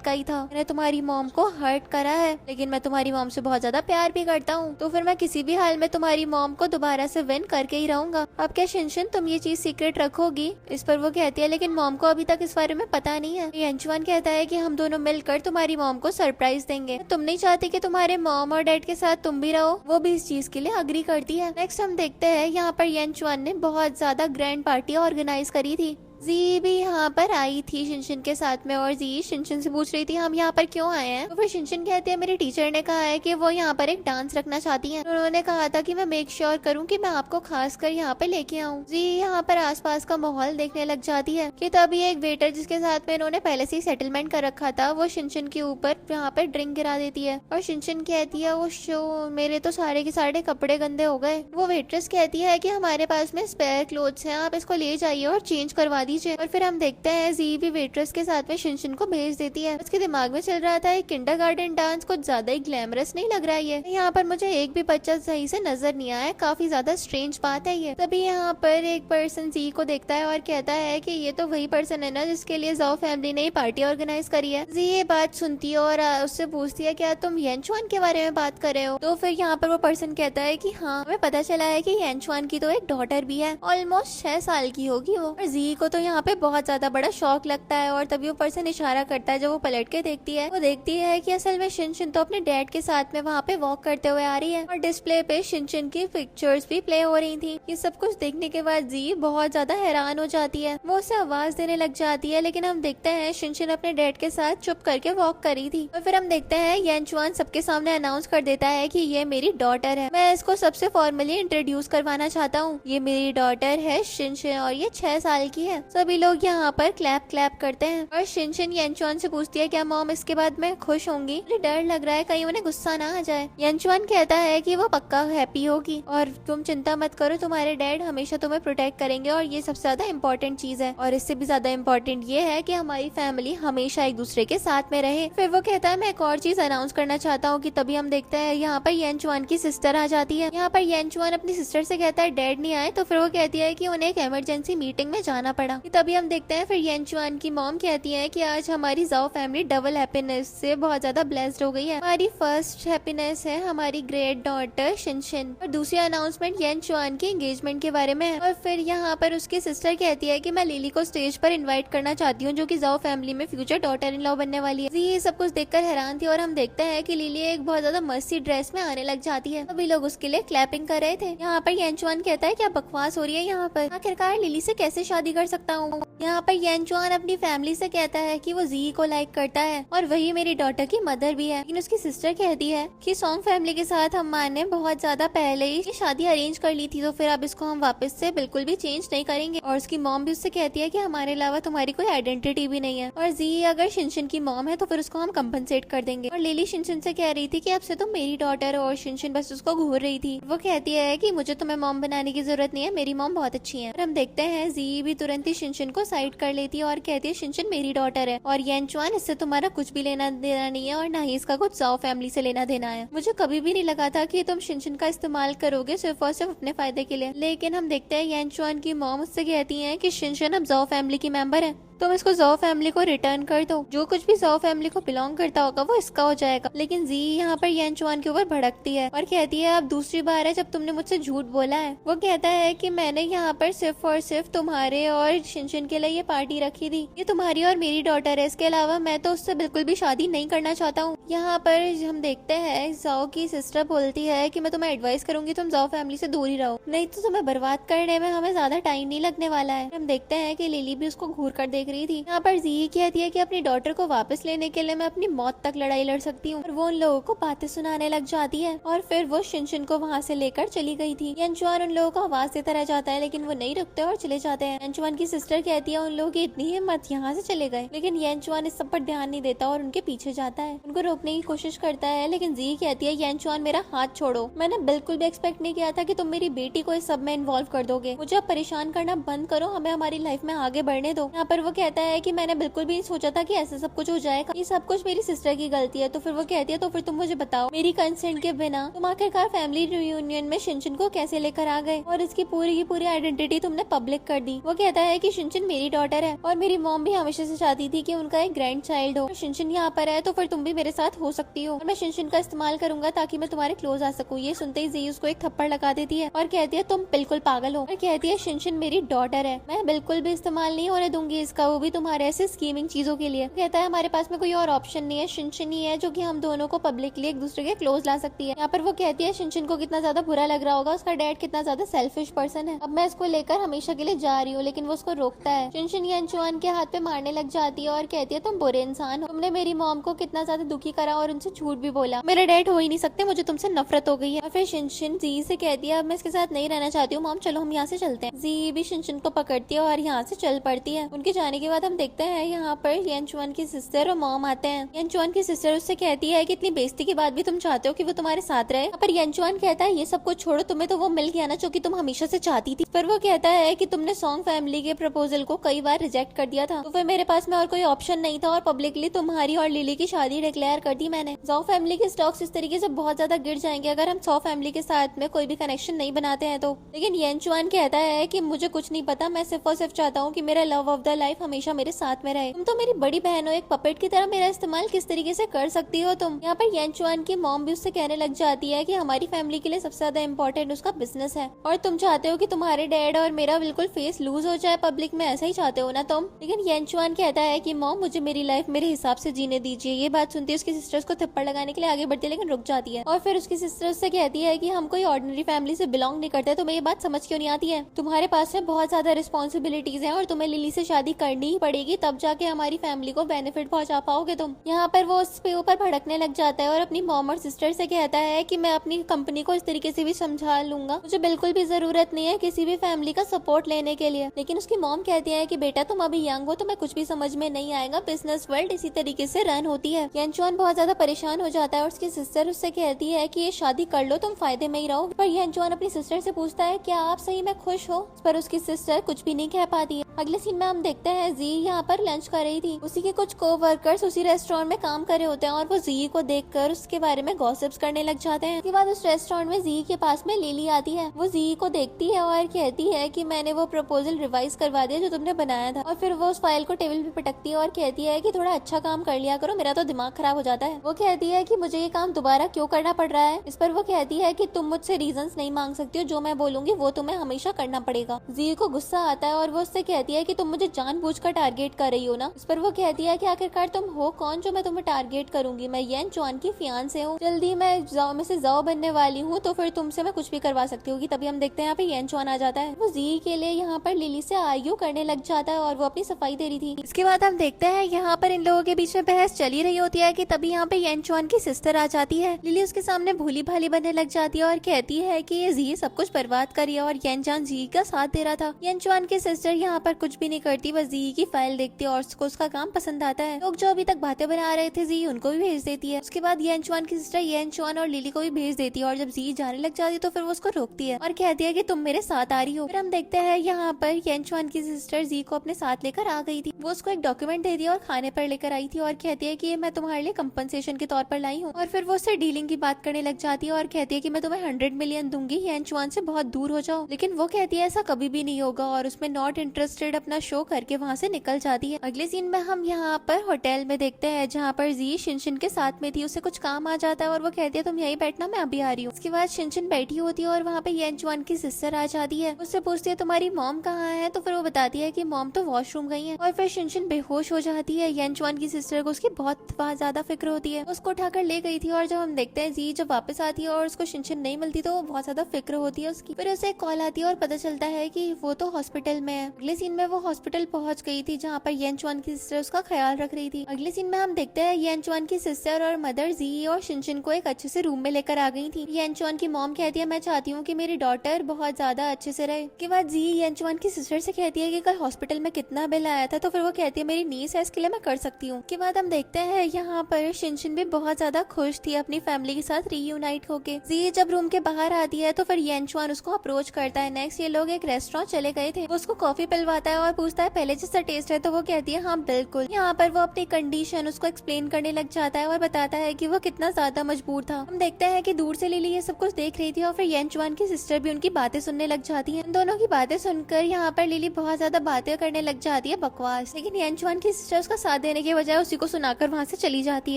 का ही था, मैंने तुम्हारी मॉम को हर्ट करा है, लेकिन मैं तुम्हारी मॉम से बहुत ज्यादा प्यार भी करता हूँ, तो फिर मैं किसी भी हाल में तुम्हारी मॉम को दोबारा से विन करके ही रहूंगा। अब क्या शिनशिन तुम ये चीज सीक्रेट रखोगी? इस पर वो कहती है लेकिन मॉम को अभी तक इस बारे में पता नहीं है। येनचुआन कहता है कि हम दोनों मिलकर तुम्हारी मॉम को सरप्राइज देंगे, तुम नहीं चाहती कि तुम्हारे मॉम और डैड के साथ तुम भी रहो? वो भी इस चीज के लिए अग्री करती है। नेक्स्ट हम देखते हैं यहाँ पर येनचुआन ने बहुत ज्यादा ग्रैंड पार्टी ऑर्गेनाइज करी थी। जी भी यहाँ पर आई थी शिनशिन के साथ में और जी शिनशिन से पूछ रही थी हम यहाँ पर क्यों आए हैं। तो फिर शिनशिन कहती है मेरी टीचर ने कहा है कि वो यहाँ पर एक डांस रखना चाहती हैं, उन्होंने कहा था कि मैं मेक श्योर करूँ कि मैं आपको खास कर यहाँ पे लेके आऊँ। जी यहाँ पर आसपास का माहौल देखने लग जाती है कि तभी एक वेटर जिसके साथ में इन्होंने पहले से ही सेटलमेंट कर रखा था वो शिनशिन के ऊपर यहाँ पे ड्रिंक गिरा देती है और शिनशिन कहती है वो शो मेरे तो सारे के सारे कपड़े गंदे हो गए। वो वेट्रेस कहती है कि हमारे पास में स्पेयर क्लोथ्स हैं, आप इसको ले जाइए और चेंज करवा दीजिए। और फिर हम देखते हैं जी भी वेट्रेस के साथ में शिनशिन को भेज देती है। उसके दिमाग में चल रहा था एक किंडरगार्टन डांस कुछ ज्यादा ही ग्लैमरस नहीं लग रहा है। यहाँ पर मुझे एक भी बच्चा सही से नजर नहीं आया, काफी ज्यादा स्ट्रेंज बात है ये। तभी यहाँ पर एक पर्सन जी को देखता है और कहता है कि ये तो वही पर्सन है ना जिसके लिए जाओ फैमिली ने पार्टी ऑर्गेनाइज करी है। जी ये बात सुनती है और उससे पूछती है क्या तुम येनचुआन के बारे में बात कर रहे हो? तो फिर यहाँ पर वो पर्सन कहता है कि हाँ हमें पता चला है कि येनचुआन की तो एक डॉटर भी है, ऑलमोस्ट 6 साल की होगी वो। और जी को तो यहाँ पे बहुत ज्यादा बड़ा शौक लगता है और तभी वो पर्सन इशारा करता है। जब वो पलट के देखती है वो देखती है कि असल में शिनशिन तो अपने डैड के साथ में वहाँ पे वॉक करते हुए आ रही है और डिस्प्ले पे शिनशिन की पिक्चर्स भी प्ले हो रही थी। ये सब कुछ देखने के बाद जी बहुत ज्यादा हैरान हो जाती है, वो उसे आवाज देने लग जाती है, लेकिन हम देखते हैं शिनशिन अपने डैड के साथ चुप करके वॉक कर रही थी। और फिर हम देखते हैं येनचुआन सबके सामने अनाउंस कर देता है कि ये मेरी डॉटर है, मैं इसको सबसे फॉर्मली इंट्रोड्यूस करवाना चाहता हूँ। ये मेरी डॉटर है शिनशिन और ये 6 साल की है। सभी लोग यहाँ पर क्लैप क्लैप करते हैं और शिनशिन येनचुआन से पूछती है क्या मॉम इसके बाद मैं खुश होंगी? मुझे डर लग रहा है कहीं उन्हें गुस्सा ना आ जाए। येनचुआन कहता है कि वो पक्का हैप्पी होगी और तुम चिंता मत करो, तुम्हारे डैड हमेशा तुम्हें प्रोटेक्ट करेंगे और ये सबसे ज्यादा इम्पोर्टेंट चीज है। और इससे भी ज्यादा इम्पोर्टेंट ये है कि हमारी फैमिली हमेशा एक दूसरे के साथ में रहे। फिर वो कहता है मैं एक और चीज अनाउंस करना चाहता हूँ कि तभी हम देखते हैं यहाँ पर येनचुआन की सिस्टर आ जाती है। यहाँ पर येनचुआन अपनी सिस्टर से कहता है डैड नहीं आए, तो फिर वो कहती है कि उन्हें एक इमरजेंसी मीटिंग में जाना पड़ा। तभी हम देखते हैं फिर येनचुआन की मॉम कहती है कि आज हमारी जाओ फैमिली डबल हैप्पीनेस से बहुत ज्यादा ब्लेस्ड हो गई है। हमारी फर्स्ट हैप्पीनेस है हमारी ग्रेट डॉटर शिनशिन और दूसरी अनाउंसमेंट येनचुआन के एंगेजमेंट के बारे में है। और फिर यहाँ पर उसकी सिस्टर कहती है कि मैं लिली को स्टेज पर इन्वाइट करना चाहती हूँ जो कि जाओ फैमिली में फ्यूचर डॉटर इन लॉ बनने वाली है। ये सब कुछ देखकर हैरान थी और हम देखते हैं कि लिली एक बहुत ज्यादा मस्ती ड्रेस में आने लग जाती है। सभी लोग उसके लिए क्लैपिंग कर रहे थे। यहाँ पर येनचुआन कहता है क्या बकवास हो रही है यहाँ पर, आखिरकार लिली से कैसे शादी कर सकता हूँ। यहाँ पर येनचुआन अपनी फैमिली से कहता है कि वो जी को लाइक करता है और वही मेरी डॉटर की मदर भी है। लेकिन उसकी सिस्टर कहती है कि सॉन्ग फैमिली के साथ हमारे बहुत ज्यादा पहले ही शादी अरेंज कर ली थी, तो फिर अब इसको हम वापस से बिल्कुल भी चेंज नहीं करेंगे। और उसकी मॉम भी उससे कहती है कि हमारे अलावा तुम्हारी कोई आइडेंटिटी भी नहीं है और जी अगर शिनशिन की मॉम है तो फिर उसको हम कंपनसेट कर देंगे। और लिली शिनशिन से कह रही थी कि अब से तुम मेरी डॉटर हो और शिनशिन बस उसको घूर रही थी। वो कहती है कि मुझे तुम्हें मॉम बनाने की जरूरत नहीं है, मेरी मॉम बहुत अच्छी है। और हम देखते हैं जी भी तुरंत ही शिनशिन को साइड कर लेती है और कहती है शिनशिन मेरी डॉटर है और येनचुआन इससे तुम्हारा कुछ भी लेना देना नहीं है और ना ही इसका कुछ जाओ फैमिली से लेना देना है। मुझे कभी भी नहीं लगा था कि तुम शिनशिन का इस्तेमाल करोगे सिर्फ और सिर्फ अपने फायदे के लिए। लेकिन हम देखते हैं येनचुआन की मॉम उससे कहती है कि शिनशिन अब जाओ फैमिली की मेंबर है, तुम इसको जाओ फैमिली को रिटर्न कर दो, जो कुछ भी जाओ फैमिली को बिलोंग करता होगा वो इसका हो जाएगा। लेकिन जी यहाँ पर येनचुआन के ऊपर भड़कती है और कहती है अब दूसरी बार है जब तुमने मुझसे झूठ बोला है। वो कहता है कि मैंने यहाँ पर सिर्फ और सिर्फ तुम्हारे और शिनशिन के लिए ये पार्टी रखी थी, ये तुम्हारी और मेरी डॉटर है, इसके अलावा मैं तो उससे बिल्कुल भी शादी नहीं करना चाहता हूँ। यहाँ पर हम देखते हैं जाओ की सिस्टर बोलती है कि मैं तुम्हें एडवाइस करूंगी तुम जाओ फैमिली से दूर ही रहो, नहीं तो तुम्हें बर्बाद करने में हमें ज्यादा टाइम नहीं लगने वाला है। हम देखते हैं कि लिली भी उसको घूर कर देख रही थी। यहाँ पर जी कहती है कि अपनी डॉटर को वापस लेने के लिए मैं अपनी मौत तक लड़ाई लड़ सकती हूँ। और वो उन लोगों को बातें सुनाने लग जाती है और फिर वो शिनशिन को वहाँ से लेकर चली गई थी। येनचुआन उन लोगों को आवाज देता रह जाता है लेकिन वो नहीं रुकते और चले जाते हैं। येनचुआन की सिस्टर कहती है उन लोगों की इतनी हिम्मत, यहाँ से चले गए। लेकिन येनचुआन इस सब पर ध्यान नहीं देता और उनके पीछे जाता है, उनको रोकने की कोशिश करता है। लेकिन जी कहती है येनचुआन मेरा हाथ छोड़ो, मैंने बिल्कुल भी एक्सपेक्ट नहीं किया था कि तुम मेरी बेटी को इस सब में इन्वॉल्व कर दोगे, मुझे अब परेशान करना बंद करो, हमें हमारी लाइफ में आगे बढ़ने दो। यहाँ पर वो कहता है कि मैंने बिल्कुल भी नहीं सोचा था कि ऐसा सब कुछ हो जाएगा, ये सब कुछ मेरी सिस्टर की गलती है। तो फिर वो कहती है तो फिर तुम मुझे बताओ मेरी कंसेंट के बिना तुम आखिरकार फैमिली रियूनियन में शिनशिन को कैसे लेकर आ गए और इसकी पूरी की पूरी आइडेंटिटी तुमने पब्लिक कर दी। वो कहता है कि शिनशिन मेरी डॉटर है और मेरी मॉम भी हमेशा से चाहती थी कि उनका एक ग्रैंड चाइल्ड हो। शिनशिन यहाँ पर है तो फिर तुम भी मेरे साथ हो सकती हो और मैं शिनशिन का इस्तेमाल करूंगा ताकि मैं तुम्हारे क्लोज आ सकूं। ये सुनते ही जी उसको एक थप्पड़ लगा देती है और कहती है तुम बिल्कुल पागल हो और कहती है शिनशिन मेरी डॉटर है, मैं बिल्कुल भी इस्तेमाल नहीं होने दूंगी इसका, वो भी तुम्हारे ऐसे स्कीमिंग चीजों के लिए। कहता है हमारे पास में कोई और ऑप्शन नहीं है, शिनशिन ही है जो कि हम दोनों को पब्लिकली एक दूसरे के क्लोज ला सकती है। यहाँ पर वो कहती है शिनशिन को कितना ज्यादा बुरा लग रहा होगा, उसका डैड कितना ज्यादा सेल्फिश पर्सन है, अब मैं इसको लेकर हमेशा के लिए जा रही हूँ। लेकिन वो उसको रोकता है। शिनशिन येनचुआन के हाथ पे मारने लग जाती है और कहती है तुम बुरे इंसान हो, तुमने मेरी मॉम को कितना ज्यादा दुखी करा और उनसे झूठ भी बोला, मेरे डैड हो ही नहीं सकते, मुझे तुमसे नफरत हो गई है। और फिर शिनशिन जी से कहती है अब मैं इसके साथ नहीं रहना चाहती हूँ, मॉम चलो हम यहाँ से चलते हैं। जी भी शिनशिन को पकड़ती है और यहाँ से चल पड़ती है। उनके जाने के बाद हम देखते हैं यहाँ पर येनचुआन की सिस्टर और मॉम आते हैं। येनचुआन की सिस्टर उससे कहती है कि इतनी बेइज्जती के बाद भी तुम चाहते हो कि वो तुम्हारे साथ रहे। पर येनचुआन कहता है ये सब कुछ छोड़ो, तुम्हें तो वो मिल गया ना जो कि तुम हमेशा से चाहती थी। पर वो कहता है कि तुमने सॉन्ग फैमिली के प्रपोजल को कई बार रिजेक्ट कर दिया था, तो फिर मेरे पास में और कोई ऑप्शन नहीं था और पब्लिकली तुम्हारी और लिली की शादी डिक्लेयर कर दी मैंने। जाओ फैमिली के स्टॉक्स इस तरीके से बहुत ज्यादा गिर जाएंगे अगर हम सॉ फैमिली के साथ में कोई भी कनेक्शन नहीं बनाते हैं तो। लेकिन येनचुआन कहता है कि मुझे कुछ नहीं पता, मैं सिर्फ और सिर्फ चाहता हूँ कि मेरा लव ऑफ द लाइफ हमेशा मेरे साथ में रहे। तुम तो मेरी बड़ी बहन हो, एक पपेट की तरह मेरा इस्तेमाल किस तरीके से कर सकती हो तुम। यहाँ पर येनचुआन की मॉम भी उससे कहने लग जाती है कि हमारी फैमिली के लिए सबसे ज्यादा इम्पोर्टेंट उसका बिजनेस है और तुम चाहते हो कि तुम्हारे डैड और मेरा बिल्कुल फेस लूज हो जाए पब्लिक में, ऐसा ही चाहते हो ना तुम। लेकिन येनचुआन कहता है कि मॉम मुझे मेरी लाइफ मेरे हिसाब से जीने दीजिए। ये बात सुनती है उसकी सिस्टर उसको थप्पड़ लगाने के लिए आगे बढ़ती है लेकिन रुक जाती है और फिर उसकी सिस्टर उससे कहती है कि हम कोई ऑर्डिनरी फैमिली से बिलोंग नहीं करते, तुम्हें ये बात समझ क्यों नहीं आती है, तुम्हारे पास में बहुत ज्यादा रिस्पॉन्सिबिलिटीज है और तुम्हें लिली से शादी करनी करनी ही पड़ेगी, तब जाके हमारी फैमिली को बेनिफिट पहुंचा पाओगे तुम। यहाँ पर वो उसके ऊपर भड़कने लग जाता है और अपनी मॉम और सिस्टर से कहता है कि मैं अपनी कंपनी को इस तरीके से भी समझा लूंगा, मुझे बिल्कुल भी जरूरत नहीं है किसी भी फैमिली का सपोर्ट लेने के लिए। लेकिन उसकी मॉम कहती है कि बेटा तुम अभी यंग हो, तुम्हें कुछ भी समझ में नहीं आएगा, बिजनेस वर्ल्ड इसी तरीके से रन होती है। येनचुआन बहुत ज्यादा परेशान हो जाता है और उसकी सिस्टर उससे कहती है कि ये शादी कर लो, तुम फायदे में ही रहो। पर येनचुआन अपनी सिस्टर से पूछता है क्या आप सही में खुश हो, पर उसकी सिस्टर कुछ भी नहीं कह पाती है। अगले सीन में हम देखते हैं जी यहाँ पर लंच कर रही थी, उसी के कुछ को-वर्कर्स उसी रेस्टोरेंट में काम कर रहे होते हैं और वो जी को देखकर उसके बारे में गॉसिप्स करने लग जाते हैं। उसके बाद उस रेस्टोरेंट में जी के पास में लिली आती है, वो जी को देखती है और कहती है कि मैंने वो प्रपोजल रिवाइज करवा दिया जो तुमने बनाया था। और फिर वो उस फाइल को टेबल पे पटकती है और कहती है कि थोड़ा अच्छा काम कर लिया करो, मेरा तो दिमाग खराब हो जाता है। वो कहती है कि मुझे ये काम दोबारा क्यों करना पड़ रहा है। इस पर वो कहती है कि तुम मुझसे रीजंस नहीं मांग सकती हो, जो मैं बोलूंगी वो तुम्हें हमेशा करना पड़ेगा। जी को गुस्सा आता है और वो उससे कहती है कि तुम मुझे जानबूझकर टारगेट कर रही हो ना। इस पर वो कहती है कि आखिरकार तुम हो कौन जो मैं तुम्हें टारगेट करूंगी, मैं येनचुआन की फियांसे हूँ, जल्दी मैं जाओ में से जाओ बनने वाली हूँ, तो फिर तुमसे मैं कुछ भी करवा सकती हूँ। तभी हम देखते हैं यहाँ पे येनचुआन आ जाता है, वो जी के लिए यहाँ पर लिली से आर्ग्यू करने लग जाता है और वो अपनी सफाई दे रही थी। इसके बाद हम देखते हैं यहाँ पर इन लोगों के बीच में बहस चली रही होती है कि तभी यहाँ पे येनचुआन की सिस्टर आ जाती है। लिली उसके सामने भूली भाली बनने लग जाती है और कहती है कि ये जी सब कुछ बर्बाद करी और येनचुआन जी का साथ दे रहा था। येनचुआन की सिस्टर यहाँ पर कुछ भी नहीं करती, बस जी की फाइल देखती है और उसको उसका काम पसंद आता है। लोग जो अभी तक बातें बना रहे थे जी उनको भी भेज देती है। उसके बाद येनचुआन की सिस्टर येनचुआन और लिली को भी भेज देती है और जब जी जाने लग जाती है तो फिर वो उसको रोकती है और कहती है कि तुम मेरे साथ आ रही हो। फिर हम देखते हैं यहाँ पर येनचुआन की सिस्टर जी को अपने साथ लेकर आ गई थी, वो उसको एक डॉक्यूमेंट दे दिया और खाने पर लेकर आई थी और कहती है कि ये मैं तुम्हारे लिए कंपनसेशन के तौर पर लाई हूँ। और फिर वो उससे डीलिंग की बात करने लग जाती है और कहती है कि मैं तुम्हें 100 मिलियन दूंगी, येनचुआन से बहुत दूर हो जाओ। लेकिन वो कहती है ऐसा कभी भी नहीं होगा और उसमें नॉट इंटरेस्टेड अपना शो करके वहाँ से निकल जाती है। अगले सीन में हम यहाँ पर होटल में देखते हैं जहाँ पर जी शिनशिन के साथ में थी, उसे कुछ काम आ जाता है और वो कहती है तुम यहीं बैठना, मैं अभी आ रही हूँ। उसके बाद शिनशिन बैठी होती है और वहाँ पे येनचुआन की सिस्टर आ जाती है, उससे पूछती है तुम्हारी मॉम कहाँ है, तो फिर वो बताती है कि मॉम तो वॉशरूम गई है। और फिर शिनशिन बेहोश हो जाती है। येनचुआन की सिस्टर को उसकी बहुत ज्यादा फिक्र होती है, उसको उठाकर ले गई थी और जब हम देखते हैं जी जब वापस आती है और उसको शिनशिन नहीं मिलती तो वो बहुत ज्यादा फिक्र होती है उसकी। फिर उसे एक कॉल आती है और पता चलता है कि वो तो हॉस्पिटल में है। अगले सीन में वो हॉस्पिटल पहुंच गई थी जहाँ पर येनचुआन की सिस्टर उसका ख्याल रख रही थी। अगले सीन में हम देखते हैं येनचुआन की सिस्टर और मदर जी और शिनशिन को एक अच्छे से रूम में लेकर आ गई थी। येनचुआन की मॉम कहती है मैं चाहती हूँ कि मेरी डॉटर बहुत ज्यादा अच्छे से रहे। के बाद जी येनचुआन की सिस्टर से कहती है कि कल हॉस्पिटल में कितना बिल आया था, तो फिर वो कहती है मेरी नीस है इसके लिए मैं कर सकती हूँ। के बाद हम देखते हैं यहाँ पर शिनशिन भी बहुत ज्यादा खुश थी अपनी फैमिली के साथ रीयूनाइट होके। जी जब रूम के बाहर आती है तो फिर येनचुआन उसको अप्रोच करता है। नेक्स्ट ये लोग एक रेस्टोरेंट चले गए थे, वो उसको कॉफी पिलवाता है और पूछता है पहले जैसा टेस्ट है, तो वो कहती है हाँ बिल्कुल। यहाँ पर वो अपनी कंडीशन उसको एक्सप्लेन करने लग जाता है और बताता है कि वो कितना ज्यादा मजबूर था। हम देखते हैं कि दूर से लिली ये सब कुछ देख रही थी और फिर येनचुआन की सिस्टर भी उनकी बातें सुनने लग जाती है। इन दोनों की बातें सुनकर यहाँ पर लिली बहुत ज्यादा बातें करने लग जाती है बकवास, लेकिन येनचुआन की सिस्टर उसका साथ देने के बजाय उसी को सुनाकर वहाँ से चली जाती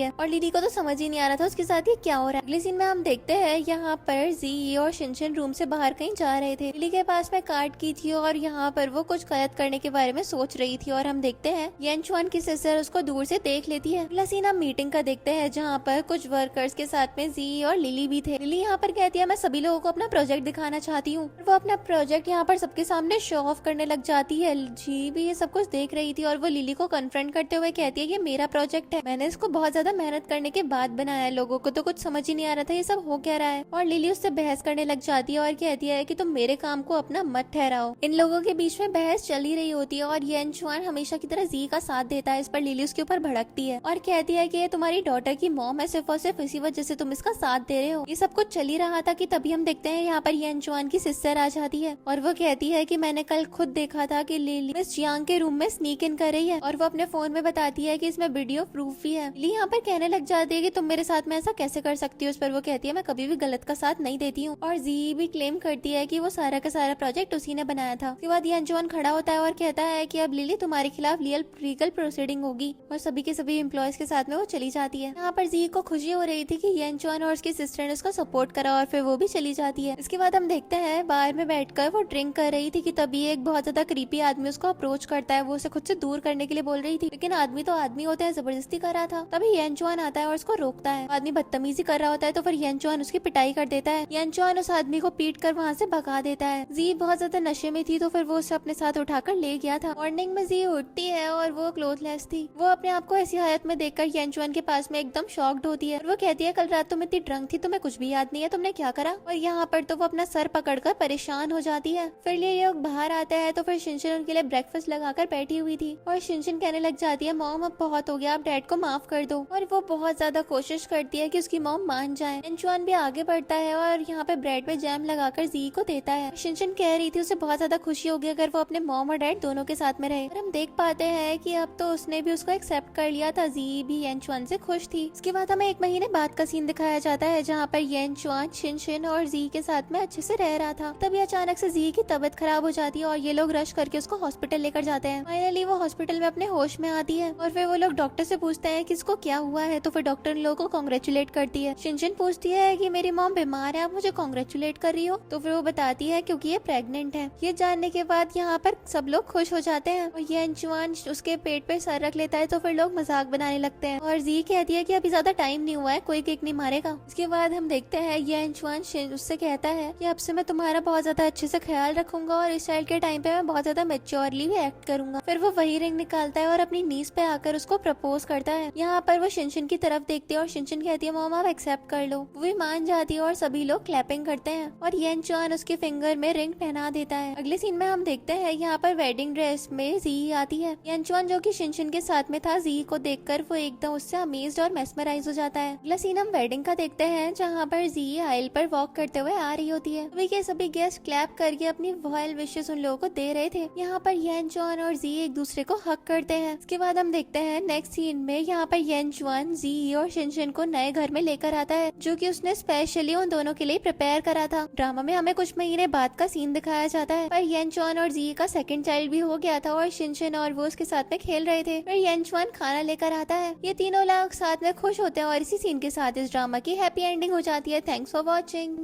है और लिली को तो समझ ही नहीं आ रहा था उसके साथ ये क्या हो रहा है। अगले सीन में हम देखते हैं यहाँ पर जी और शिनशिन रूम से बाहर कहीं जा रहे थे। लिली के पास में कार्ड की थी और यहाँ पर वो कुछ गलत करने के बारे में सोच रही थी और हम देखते हैं येनचुआन की सिस्टर उसको दूर से देख लेती है। अगला सीन हम मीटिंग का देखते हैं जहाँ पर कुछ वर्कर्स के साथ में जी और लिली भी थे। लिली यहाँ पर कहती है मैं सभी लोगों को अपना प्रोजेक्ट दिखाना चाहती हूँ। वो अपना प्रोजेक्ट यहाँ पर सबके सामने शो ऑफ करने लग जाती है। जी भी ये सब कुछ देख रही थी और वो लिली को कन्फ्रंट करते हुए कहती है ये मेरा प्रोजेक्ट है, मैंने इसको बहुत ज्यादा मेहनत करने के बाद बनाया है, लोगों को तो कुछ समझ ही नहीं आ रहा था ये सब हो क्या रहा है। और लिली उससे बहस करने लग जाती है और कहती है कि तुम मेरे काम को अपना मत ठहराओ। इन लोगों के बीच में बहस चली रही होती है और येनचुआन हमेशा की तरह जी का साथ देता है। इस पर लिली उसके ऊपर भड़कती है और कहती है कि ये तुम्हारी डॉटर की मॉम है, सिर्फ और सिर्फ इसी वजह से तुम इसका साथ दे रहे हो। ये सब कुछ चल ही रहा था कि तभी हम देखते हैं यहाँ पर येनचुआन की सिस्टर आ जाती है और वो कहती है कि मैंने कल खुद देखा था कि लिली मिस जियांग के रूम में स्नीक इन कर रही है और वो अपने फोन में बताती है कि इसमें वीडियो प्रूफ भी है। लिली यहाँ पर कहने लग जाती है कि तुम मेरे साथ में ऐसा कैसे कर सकती हो। उस पर वो कहती है मैं कभी भी गलत का साथ नहीं देती हूँ और जी भी क्लेम करती है कि वो सारा का सारा प्रोजेक्ट उसी ने बनाया था। उसके बाद येनचुआन खड़ा होता है और कहता है कि अब लिली तुम्हारे खिलाफ लीगल प्रोसीडिंग होगी और सभी के सभी एम्प्लॉयज के साथ में वो चली जाती है। यहाँ पर जी को खुशी हो रही थी कि येनचुआन और उसकी सिस्टर ने उसका सपोर्ट करा और फिर वो भी चली जाती है। इसके बाद हम देखते हैं बार में बैठकर वो ड्रिंक कर रही थी कि तभी एक बहुत ज्यादा क्रीपी आदमी उसको अप्रोच करता है। वो उसे खुद से दूर करने के लिए बोल रही थी, लेकिन आदमी तो आदमी होता है, जबरदस्ती कर रहा था। तभी येनचुआन आता है और उसको रोकता है। आदमी बदतमीजी कर रहा होता है तो फिर येनचुआन उसकी पिटाई कर देता है। येनचुआन उस आदमी को पीट कर वहाँ से भगा देता है। जी बहुत ज्यादा नशे में थी तो फिर वो उसे अपने साथ उठा उठाकर ले गया था। मॉर्निंग में जी उठती है और वो क्लोथलेस थी। वो अपने आप को ऐसी हालत में देखकर येंचुआन के पास में एकदम शॉक्ड होती है। वो कहती है कल रात तुम इतनी ड्रंक थी, तुम्हें कुछ भी याद नहीं है, तुमने क्या करा। और यहाँ पर तो वो अपना सर पकड़कर परेशान हो जाती है। फिर ये लोग बाहर आते हैं तो फिर शिनशिन उनके लिए ब्रेकफास्ट लगाकर बैठी हुई थी और शिनशिन कहने लग जाती है मॉम अब बहुत हो गया, आप डैड को माफ कर दो। और वो बहुत ज्यादा कोशिश करती है कि उसकी मॉम मान जाए। येंचुआन भी आगे बढ़ता है और यहाँ पे ब्रेड पे जैम लगाकर जी को देता है। शिनशिन कह रही थी उसे बहुत ज्यादा खुशी होगी अगर वो अपने मॉम और डैड दोनों के साथ में रहे। और हम देख पाते हैं कि अब तो उसने भी उसको एक्सेप्ट कर लिया था। जी भी येंचुआन से खुश थी। इसके बाद हमें 1 महीने बाद का सीन दिखाया जाता है जहाँ पर येंचुआन शिनशिन और जी के साथ में अच्छे से रह रहा था। तभी अचानक से जी की तबीयत खराब हो जाती है और ये लोग रश करके उसको हॉस्पिटल लेकर जाते हैं। फाइनली वो हॉस्पिटल में अपने होश में आती है और फिर वो लोग डॉक्टर से पूछते हैं कि इसको क्या हुआ है। तो फिर डॉक्टर इन लोगों को कॉन्ग्रेचुलेट करती है। शिनशिन पूछती है कि मेरी मॉम बीमार है, आप मुझे कॉन्ग्रेचुलेट कर रही हो। तो फिर वो बताती है क्योंकि ये प्रेग्नेंट है। ये जानने के बाद यहाँ पर सब लोग खुश हो जाते हैं और येंचुआन उसके पेट पे सर रख लेता है तो फिर लोग मजाक बनाने लगते हैं। और जी कहती है कि अभी ज्यादा टाइम नहीं हुआ है, कोई केक नहीं मारेगा। इसके बाद हम देखते हैं येंचुआन उससे कहता है कि अब से मैं तुम्हारा बहुत ज्यादा अच्छे से ख्याल रखूंगा और इस चाइल्ड के टाइम पे मैं बहुत ज्यादा मेच्योरली भी एक्ट करूंगा। फिर वो वही रिंग निकालता है और अपनी नीज पे आकर उसको प्रपोज करता है। यहाँ पर वो शिनशिन की तरफ देखती है और शिनशिन कहती है मॉम आप एक्सेप्ट कर लो। वो भी मान जाती है और सभी लोग क्लैपिंग करते हैं और येंचुआन उसके फिंगर में रिंग पहना देता है। अगले सीन में हम देखते हैं यहाँ पर वेडिंग ड्रेस में जी आती है। येंचुआन जो कि शिनशिन के साथ में था, जी को देखकर वो एकदम उससे अमेज्ड और मेस्मराइज हो जाता है। अगला सीन हम वेडिंग का देखते हैं जहाँ पर जी आइल पर वॉक करते हुए आ रही होती है। अभी के सभी गेस्ट क्लैप करके अपनी रॉयल विशेस उन लोगों को दे रहे थे। यहाँ पर येंचुआन और जी एक दूसरे को हक करते हैं। इसके बाद हम देखते हैं नेक्स्ट सीन में यहाँ पर येंचुआन जी और शिनशिन को नए घर में लेकर आता है जो कि उसने स्पेशली उन दोनों के लिए प्रिपेयर करा था। ड्रामा में हमें कुछ महीने बाद का सीन दिखाया जाता है पर येंचुआन और जी का सेकंड चाइल्ड भी हो गया था और शिनशिन और वो उसके साथ में खेल रहे थे। फिर येंचुआन खाना लेकर आता है। ये तीनों लोग साथ में खुश होते हैं और इसी सीन के साथ इस ड्रामा की हैप्पी एंडिंग हो जाती है। Thanks for watching.